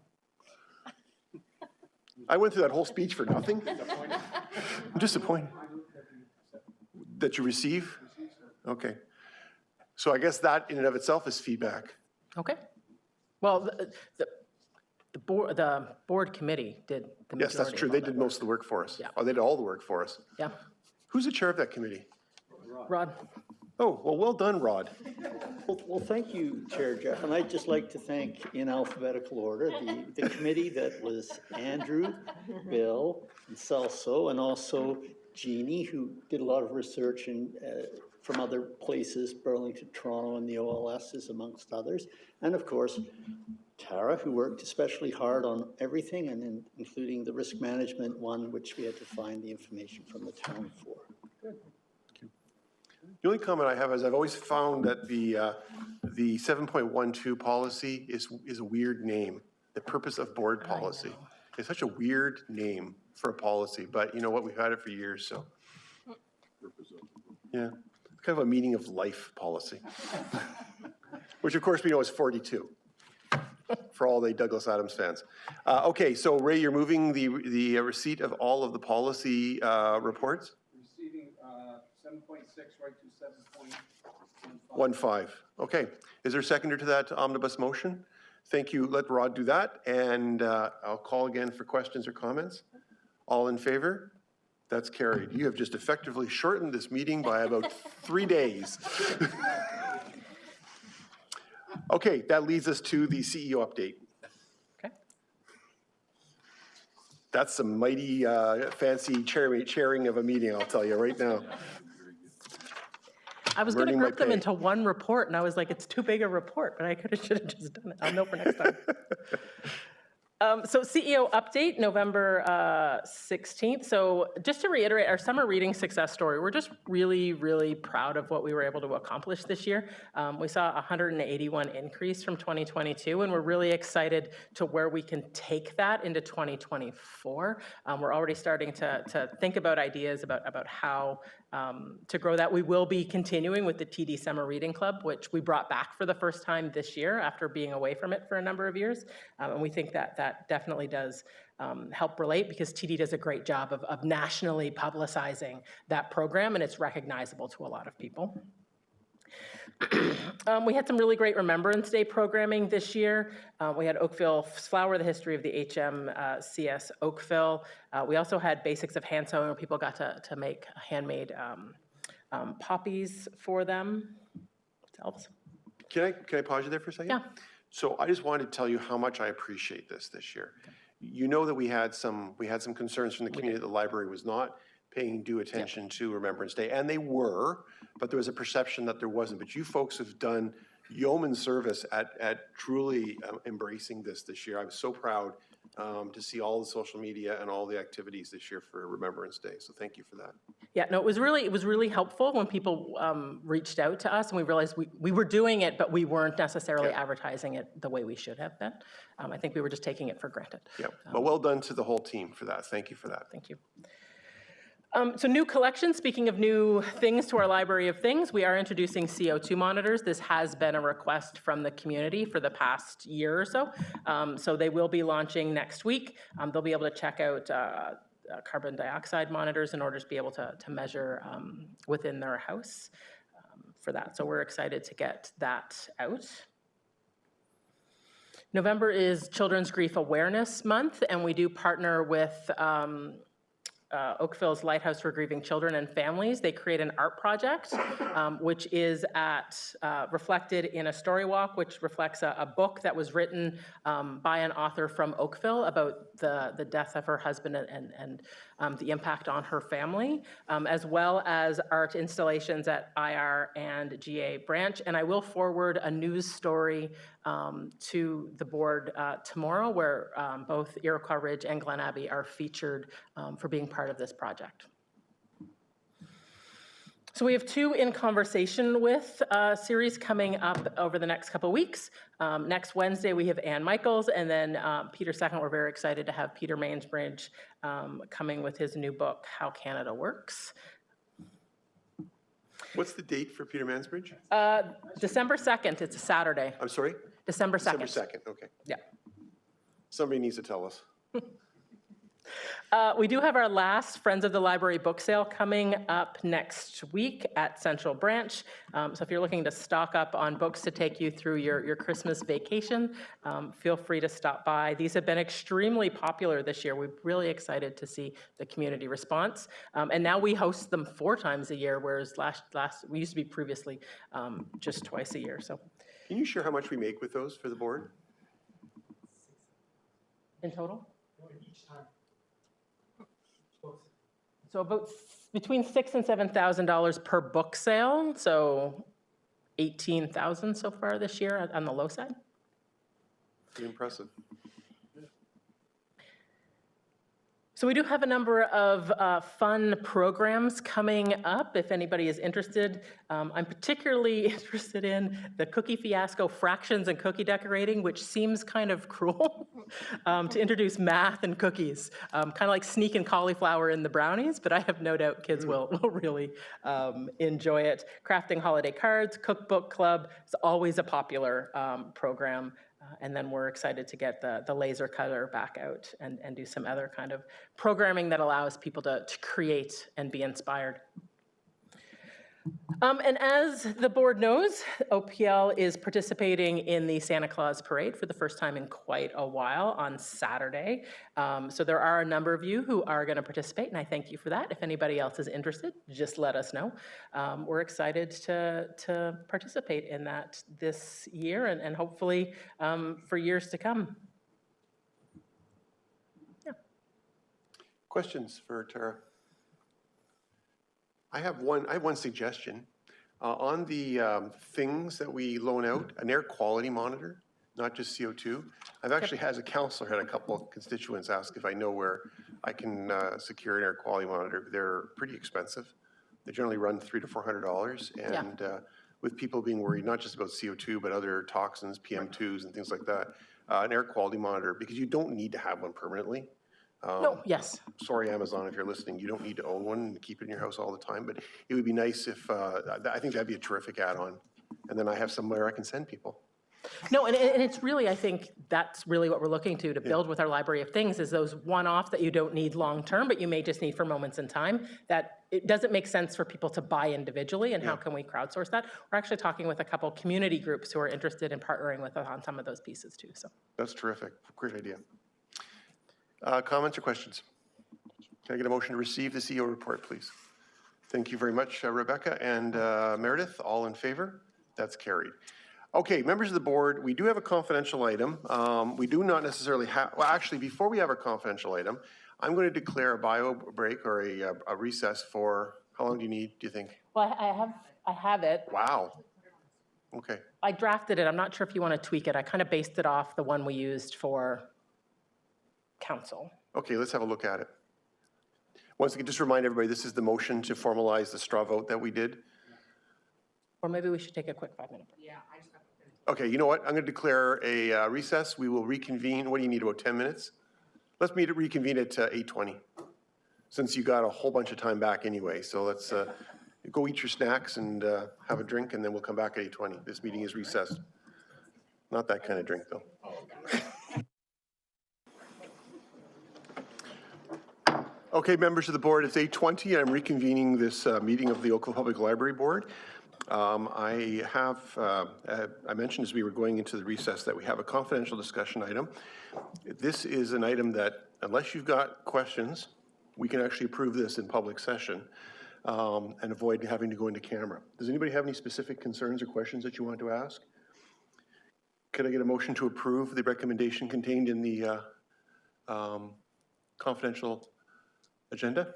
I went through that whole speech for nothing? I'm disappointed. That you receive? Okay. So I guess that in and of itself is feedback. Okay. Well, the board committee did the majority. Yes, that's true. They did most of the work for us. Yeah. Oh, they did all the work for us. Yeah. Who's the chair of that committee? Rod? Oh, well done, Rod. Well, thank you, Chair Jeff, and I'd just like to thank, in alphabetical order, the committee that was Andrew, Bill, and Celso, and also Jeannie, who did a lot of research from other places, Burlington, Toronto, and the OLSs, amongst others, and of course, Tara, who worked especially hard on everything, and including the risk management one, which we had to find the information from the town for. Good. The only comment I have is I've always found that the 7.12 policy is a weird name. The purpose of board policy. It's such a weird name for a policy, but you know what? We've had it for years, so. Yeah, it's kind of a meaning of life policy, which of course we know is 42. For all the Douglas Adams fans. Okay, so Ray, you're moving the receipt of all of the policy reports? Receiving 7.6 right to 7.15. Okay, is there a seconder to that omnibus motion? Thank you. Let Rod do that, and I'll call again for questions or comments. All in favor? That's carried. You have just effectively shortened this meeting by about 3 days. Okay, that leads us to the CEO update. Okay. That's some mighty fancy chairing of a meeting, I'll tell you right now. I was going to Earning my group them pay. into one report, and I was like, it's too big a report, but I should have just done it. I'll know for next time. So CEO update, November 16th. So just to reiterate our summer reading success story, we're just really, really proud of what we were able to accomplish this year. We saw a 181 increase from 2022, and we're really excited to where we can take that into 2024. We're already starting to think about ideas about how to grow that. We will be continuing with the TD Summer Reading Club, which we brought back for the first time this year after being away from it for a number of years. And we think that definitely does help relate, because TD does a great job of nationally publicizing that program, and it's recognizable to a lot of people. We had some really great Remembrance Day programming this year. We had Oakville Flower, the history of the HMCS Oakville. We also had basics of hand sewing, where people got to make handmade poppies for themselves. Can I pause you there for a second? Yeah. So I just wanted to tell you how much I appreciate this year. You know that we had some concerns from the community that the library was not paying due attention to Remembrance Day, and they were, but there was a perception that there wasn't. But you folks have done yeoman service at truly embracing this year. I was so proud to see all the social media and all the activities this year for Remembrance Day. So thank you for that. Yeah, no, it was really helpful when people reached out to us, and we realized we were doing it, but we weren't necessarily advertising it the way we should have been. I think we were just taking it for granted. Yeah, but well done to the whole team for that. Thank you for that. Thank you. So new collections, speaking of new things to our library of things, we are introducing CO2 monitors. This has been a request from the community for the past year or so. So they will be launching next week. They'll be able to check out carbon dioxide monitors in order to be able to measure within their house for that. So we're excited to get that out. November is Children's Grief Awareness Month, and we do partner with Oakville's Lighthouse for Grieving Children and Families. They create an art project, which is reflected in a story walk, which reflects a book that was written by an author from Oakville about the death of her husband and the impact on her family, as well as art installations at IR and GA Branch. And I will forward a news story to the board tomorrow, where both Iroquois Ridge and Glen Abbey are featured for being part of this project. So we have two in conversation with series coming up over the next couple of weeks. Next Wednesday, we have Ann Michaels, and then Peter Second, we're very excited to have Peter Mainsbridge coming with his new book, How Canada Works. What's the date for Peter Mansbridge? December 2nd, it's a Saturday. I'm sorry? December 2nd. December 2nd, okay. Yeah. Somebody needs to tell us. We do have our last Friends of the Library book sale coming up next week at Central Branch. So if you're looking to stock up on books to take you through your Christmas vacation, feel free to stop by. These have been extremely popular this year. We're really excited to see the community response. And now we host them 4 times a year, whereas we used to be previously just twice a year. So, Can you share how much we make with those for the board? in total? So about between $6,000 and $7,000 per book sale. So $18,000 so far this year on the low side. Pretty impressive. So we do have a number of fun programs coming up if anybody is interested. I'm particularly interested in the Cookie Fiasco Fractions and Cookie Decorating, which seems kind of cruel to introduce math and cookies, kind of like sneaking cauliflower in the brownies, but I have no doubt kids will really enjoy it. Crafting Holiday Cards, Cookbook Club is always a popular program. And then we're excited to get the laser cutter back out and do some other kind of programming that allows people to create and be inspired. And as the board knows, OPL is participating in the Santa Claus Parade for the first time in quite a while on Saturday. So there are a number of you who are going to participate, and I thank you for that. If anybody else is interested, just let us know. We're excited to participate in that this year and hopefully for years to come. Questions for Tara? I have one suggestion. On the things that we loan out, an air quality monitor, not just CO2. I've actually, as a counselor, had a couple of constituents ask if I know where I can secure an air quality monitor. They're pretty expensive. They generally run $300 to $400. And with people being worried, not just about CO2, but other toxins, PM2s and things like that, an air quality monitor, because you don't need to have one permanently. No, yes. Sorry, Amazon, if you're listening, you don't need to own one and keep it in your house all the time, but it would be nice if, I think that'd be a terrific add-on. And then I have somewhere I can send people. No, and it's really, I think that's really what we're looking to build with our library of things is those one-off that you don't need long-term, but you may just need for moments in time, that it doesn't make sense for people to buy individually, and how can we crowdsource that? We're actually talking with a couple community groups who are interested in partnering with us on some of those pieces too, so. That's terrific. Great idea. Comments or questions? Can I get a motion to receive the CEO report, please? Thank you very much, Rebecca and Meredith. All in favor? That's carried. Okay, members of the board, we do have a confidential item. We do not necessarily have, well, actually, before we have our confidential item, I'm going to declare a bio break or a recess for, how long do you need, do you think? Well, I have it. Wow. Okay. I drafted it. I'm not sure if you want to tweak it. I kind of based it off the one we used for council. Okay, let's have a look at it. Once again, just remind everybody, this is the motion to formalize the straw vote that we did. Or maybe we should take a quick 5-minute break. Yeah, I just have to finish. Okay, you know what? I'm going to declare a recess. We will reconvene. What do you need, about 10 minutes? Let's reconvene at 8:20, since you got a whole bunch of time back anyway. So let's go eat your snacks and have a drink, and then we'll come back at 8:20. This meeting is recessed. Not that kind of drink, though. Okay, members of the board, it's 8:20, and I'm reconvening this meeting of the Oakville Public Library Board. I mentioned as we were going into the recess that we have a confidential discussion item. This is an item that, unless you've got questions, we can actually approve this in public session and avoid having to go into camera. Does anybody have any specific concerns or questions that you want to ask? Could I get a motion to approve the recommendation contained in the confidential agenda?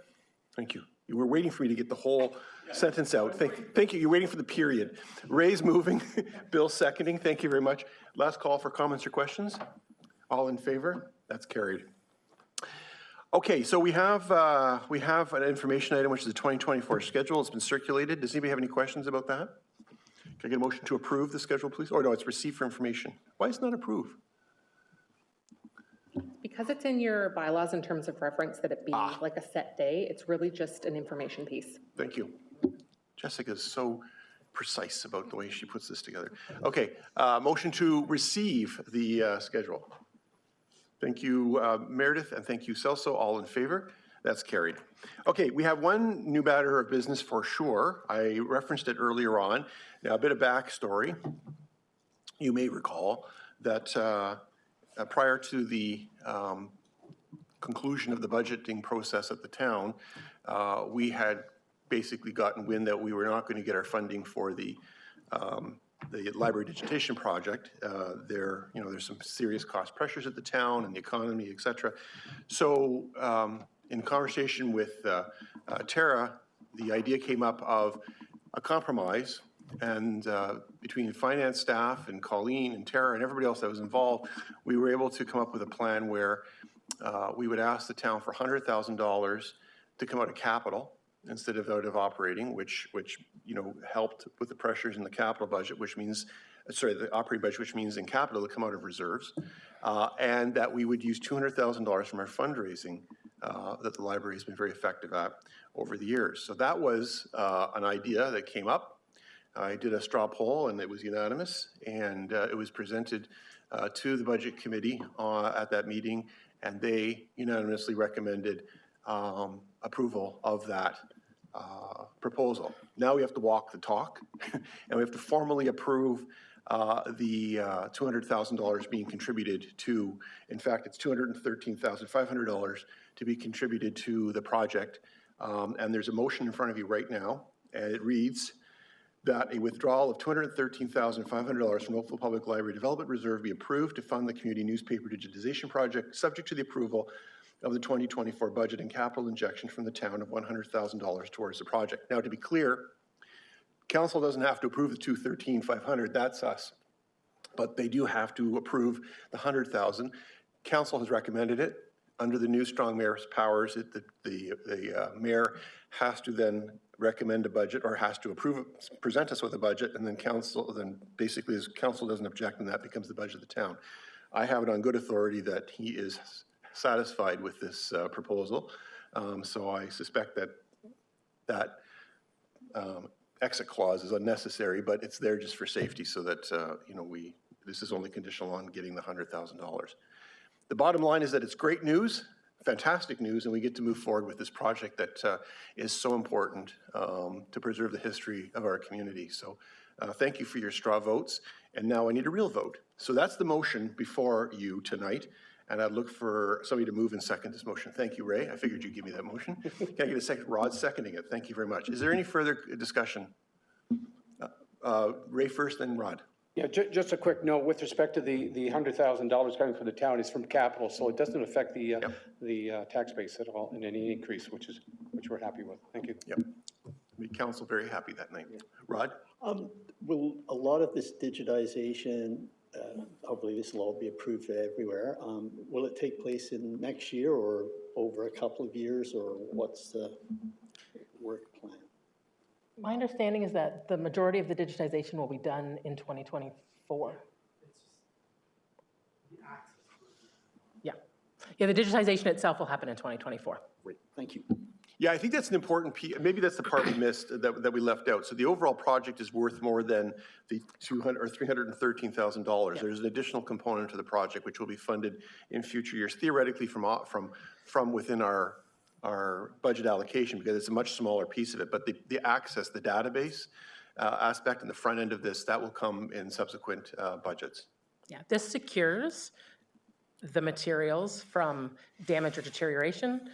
Thank you. You were waiting for me to get the whole sentence out. Thank you. You're waiting for the period. Ray's moving, Bill seconding. Thank you very much. Last call for comments or questions. All in favor? That's carried. Okay, so we have an information item, which is the 2024 schedule. It's been circulated. Does anybody have any questions about that? Can I get a motion to approve the schedule, please? Or no, it's received for information. Why is it not approved? Because it's in your bylaws in terms of reference that it be like a set day, it's really just an information piece. Thank you. Jessica's so precise about the way she puts this together. Okay, motion to receive the schedule. Thank you, Meredith, and thank you, Celso. All in favor? That's carried. Okay, we have one new matter of business for sure. I referenced it earlier on. Now, a bit of backstory. You may recall that prior to the conclusion of the budgeting process at the town, we had basically gotten wind that we were not going to get our funding for the library digitization project. There's some serious cost pressures at the town and the economy, et cetera. So in conversation with Tara, the idea came up of a compromise, and between finance staff and Colleen and Tara and everybody else that was involved, we were able to come up with a plan where we would ask the town for $100,000 to come out of capital instead of out of operating, which helped with the pressures in the capital budget, which means, the operating budget, which means in capital to come out of reserves, and that we would use $200,000 from our fundraising that the library has been very effective at over the years. So that was an idea that came up. I did a straw poll and it was unanimous, and it was presented to the budget committee at that meeting, and they unanimously recommended approval of that proposal. Now we have to walk the talk, and we have to formally approve the $200,000 being contributed to, in fact, it's $213,500 to be contributed to the project. And there's a motion in front of you right now, and it reads that a withdrawal of $213,500 from Oakville Public Library Development Reserve be approved to fund the community newspaper digitization project, subject to the approval of the 2024 budget and capital injection from the town of $100,000 towards the project. Now, to be clear, council doesn't have to approve the $213,500, that's us. But they do have to approve the $100,000. Council has recommended it. Under the new strong mayor's powers, the mayor has to then recommend a budget or has to approve it, present us with a budget, and then council, then basically as council doesn't object, and that becomes the budget of the town. I have it on good authority that he is satisfied with this proposal. So I suspect that exit clause is unnecessary, but it's there just for safety so that, you know, this is only conditional on getting the $100,000. The bottom line is that it's great news, fantastic news, and we get to move forward with this project that is so important to preserve the history of our community. So thank you for your straw votes. And now I need a real vote. So that's the motion before you tonight. And I'd look for somebody to move and second this motion. Thank you, Ray. I figured you'd give me that motion. Can I get a second? Rod seconding it. Thank you very much. Is there any further discussion? Ray first, then Rod. Yeah, just a quick note, with respect to the $100,000 coming from the town, it's from capital, so it doesn't affect the tax base at all in any increase, which we're happy with. Thank you. Yep. Made council very happy that night. Rod? Will a lot of this digitization, hopefully this will all be approved everywhere, will it take place in next year or over a couple of years, or what's the work plan? My understanding is that the majority of the digitization will be done in 2024. Yeah. Yeah, the digitization itself will happen in 2024. Great, thank you. Yeah, I think that's an important piece. Maybe that's the part we missed that we left out. So the overall project is worth more than the $313,000. There's an additional component to the project which will be funded in future years, theoretically from within our budget allocation, because it's a much smaller piece of it. But the access, the database aspect and the front end of this, that will come in subsequent budgets. Yeah, this secures the materials from damage or deterioration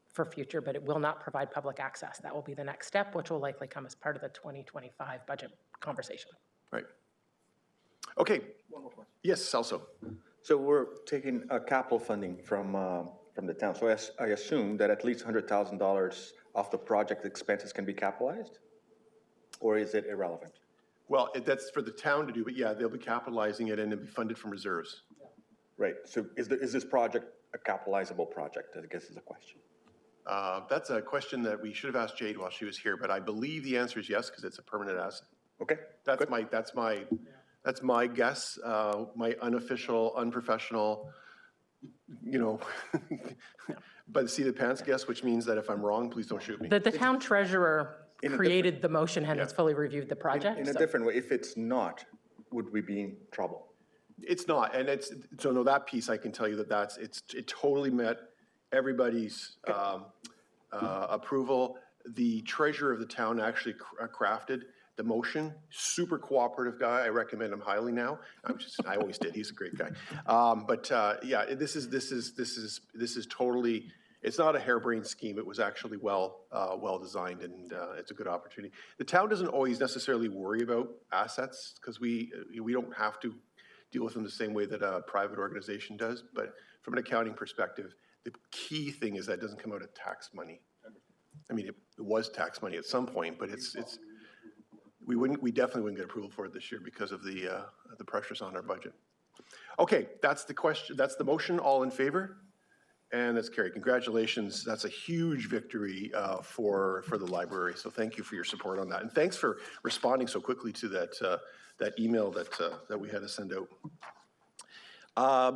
for future, but it will not provide public access. That will be the next step, which will likely come as part of the 2025 budget conversation. Right. Okay. One more question. Yes, also. So we're taking capital funding from the town. So I assume that at least $100,000 of the project expenses can be capitalized? Or is it irrelevant? Well, that's for the town to do, but yeah, they'll be capitalizing it and it'll be funded from reserves. Right. So is this project a capitalizable project, I guess is the question. That's a question that we should have asked Jade while she was here, but I believe the answer is yes, because it's a permanent asset. Okay. That's my guess, my unofficial, unprofessional, you know, by the seat of the pants guess, which means that if I'm wrong, please don't shoot me. The town treasurer created the motion and has fully reviewed the project. In a different way, if it's not, would we be in trouble? It's not, and so no, that piece I can tell you that it totally met everybody's approval. The treasurer of the town actually crafted the motion. Super cooperative guy. I recommend him highly now. I always did. He's a great guy. Yeah, this is totally. It's not a harebrained scheme. It was actually well designed, and it's a good opportunity. The town doesn't always necessarily worry about assets because we don't have to deal with them the same way that a private organization does. But from an accounting perspective, the key thing is that it doesn't come out of tax money. I mean, it was tax money at some point, but we definitely wouldn't get approval for it this year because of the pressures on our budget. Okay, that's the question. That's the motion. All in favor? And that's carried. Congratulations. That's a huge victory for the library. So thank you for your support on that. And thanks for responding so quickly to that email that we had to send out.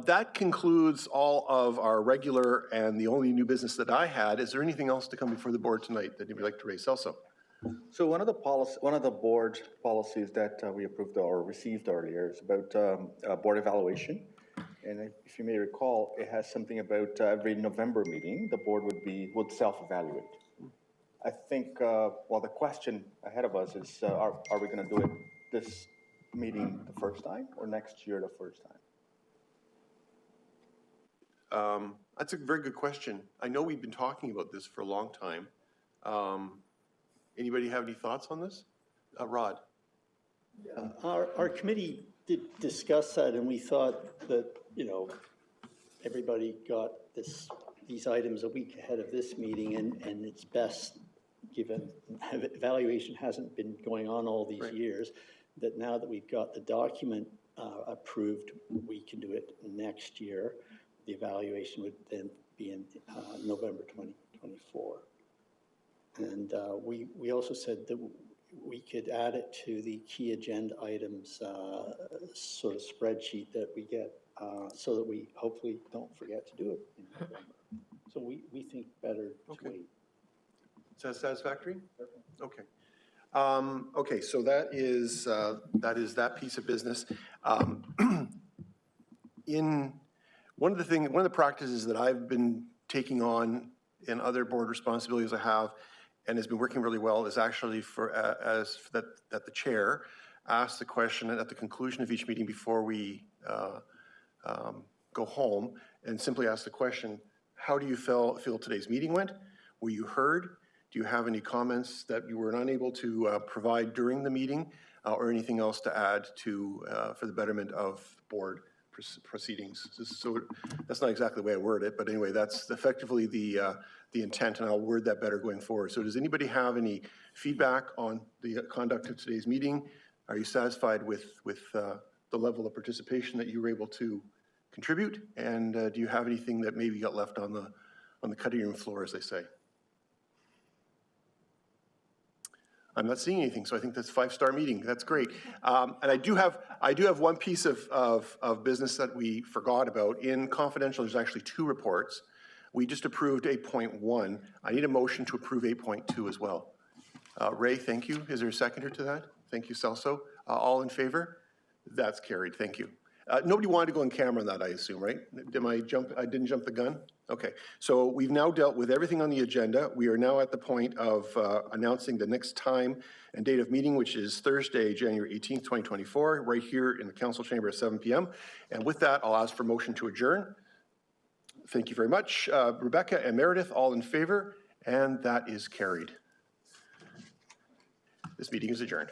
That concludes all of our regular and the only new business that I had. Is there anything else to come before the board tonight that you'd like to raise also? So one of the board policies that we approved or received earlier is about board evaluation. And if you may recall, it has something about every November meeting, the board would self-evaluate. I think, well, the question ahead of us is, are we going to do it this meeting the first time or next year the first time? That's a very good question. I know we've been talking about this for a long time. Anybody have any thoughts on this? Rod? Our committee did discuss that, and we thought that, everybody got these items a week ahead of this meeting, and it's best, given evaluation hasn't been going on all these years, that now that we've got the document approved, we can do it next year. The evaluation would then be in November 2024. And we also said that we could add it to the key agenda items sort of spreadsheet that we get so that we hopefully don't forget to do it in November. So we think better to wait. Is that satisfactory? Okay. Okay, so that is that piece of business. One of the practices that I've been taking on in other board responsibilities I have, and has been working really well, is actually that the chair asks the question at the conclusion of each meeting before we go home, and simply ask the question, how do you feel today's meeting went? Were you heard? Do you have any comments that you were unable to provide during the meeting, or anything else to add to for the betterment of board proceedings? So that's not exactly the way I word it, but anyway, that's effectively the intent, and I'll word that better going forward. So does anybody have any feedback on the conduct of today's meeting? Are you satisfied with the level of participation that you were able to contribute? And do you have anything that maybe got left on the cutting room floor, as they say? I'm not seeing anything, so I think that's a 5-star meeting. That's great. And I do have one piece of business that we forgot about. In confidential, there's actually 2 reports. We just approved 8.1. I need a motion to approve 8.2 as well. Ray, thank you. Is there a seconder to that? Thank you, Celso. All in favor? That's carried. Thank you. Nobody wanted to go on camera on that, I assume, right? I didn't jump the gun? Okay. So we've now dealt with everything on the agenda. We are now at the point of announcing the next time and date of meeting, which is Thursday, January 18th, 2024, right here in the council chamber at 7 p.m. And with that, I'll ask for motion to adjourn. Thank you very much. Rebecca and Meredith, all in favor, and that is carried. This meeting is adjourned.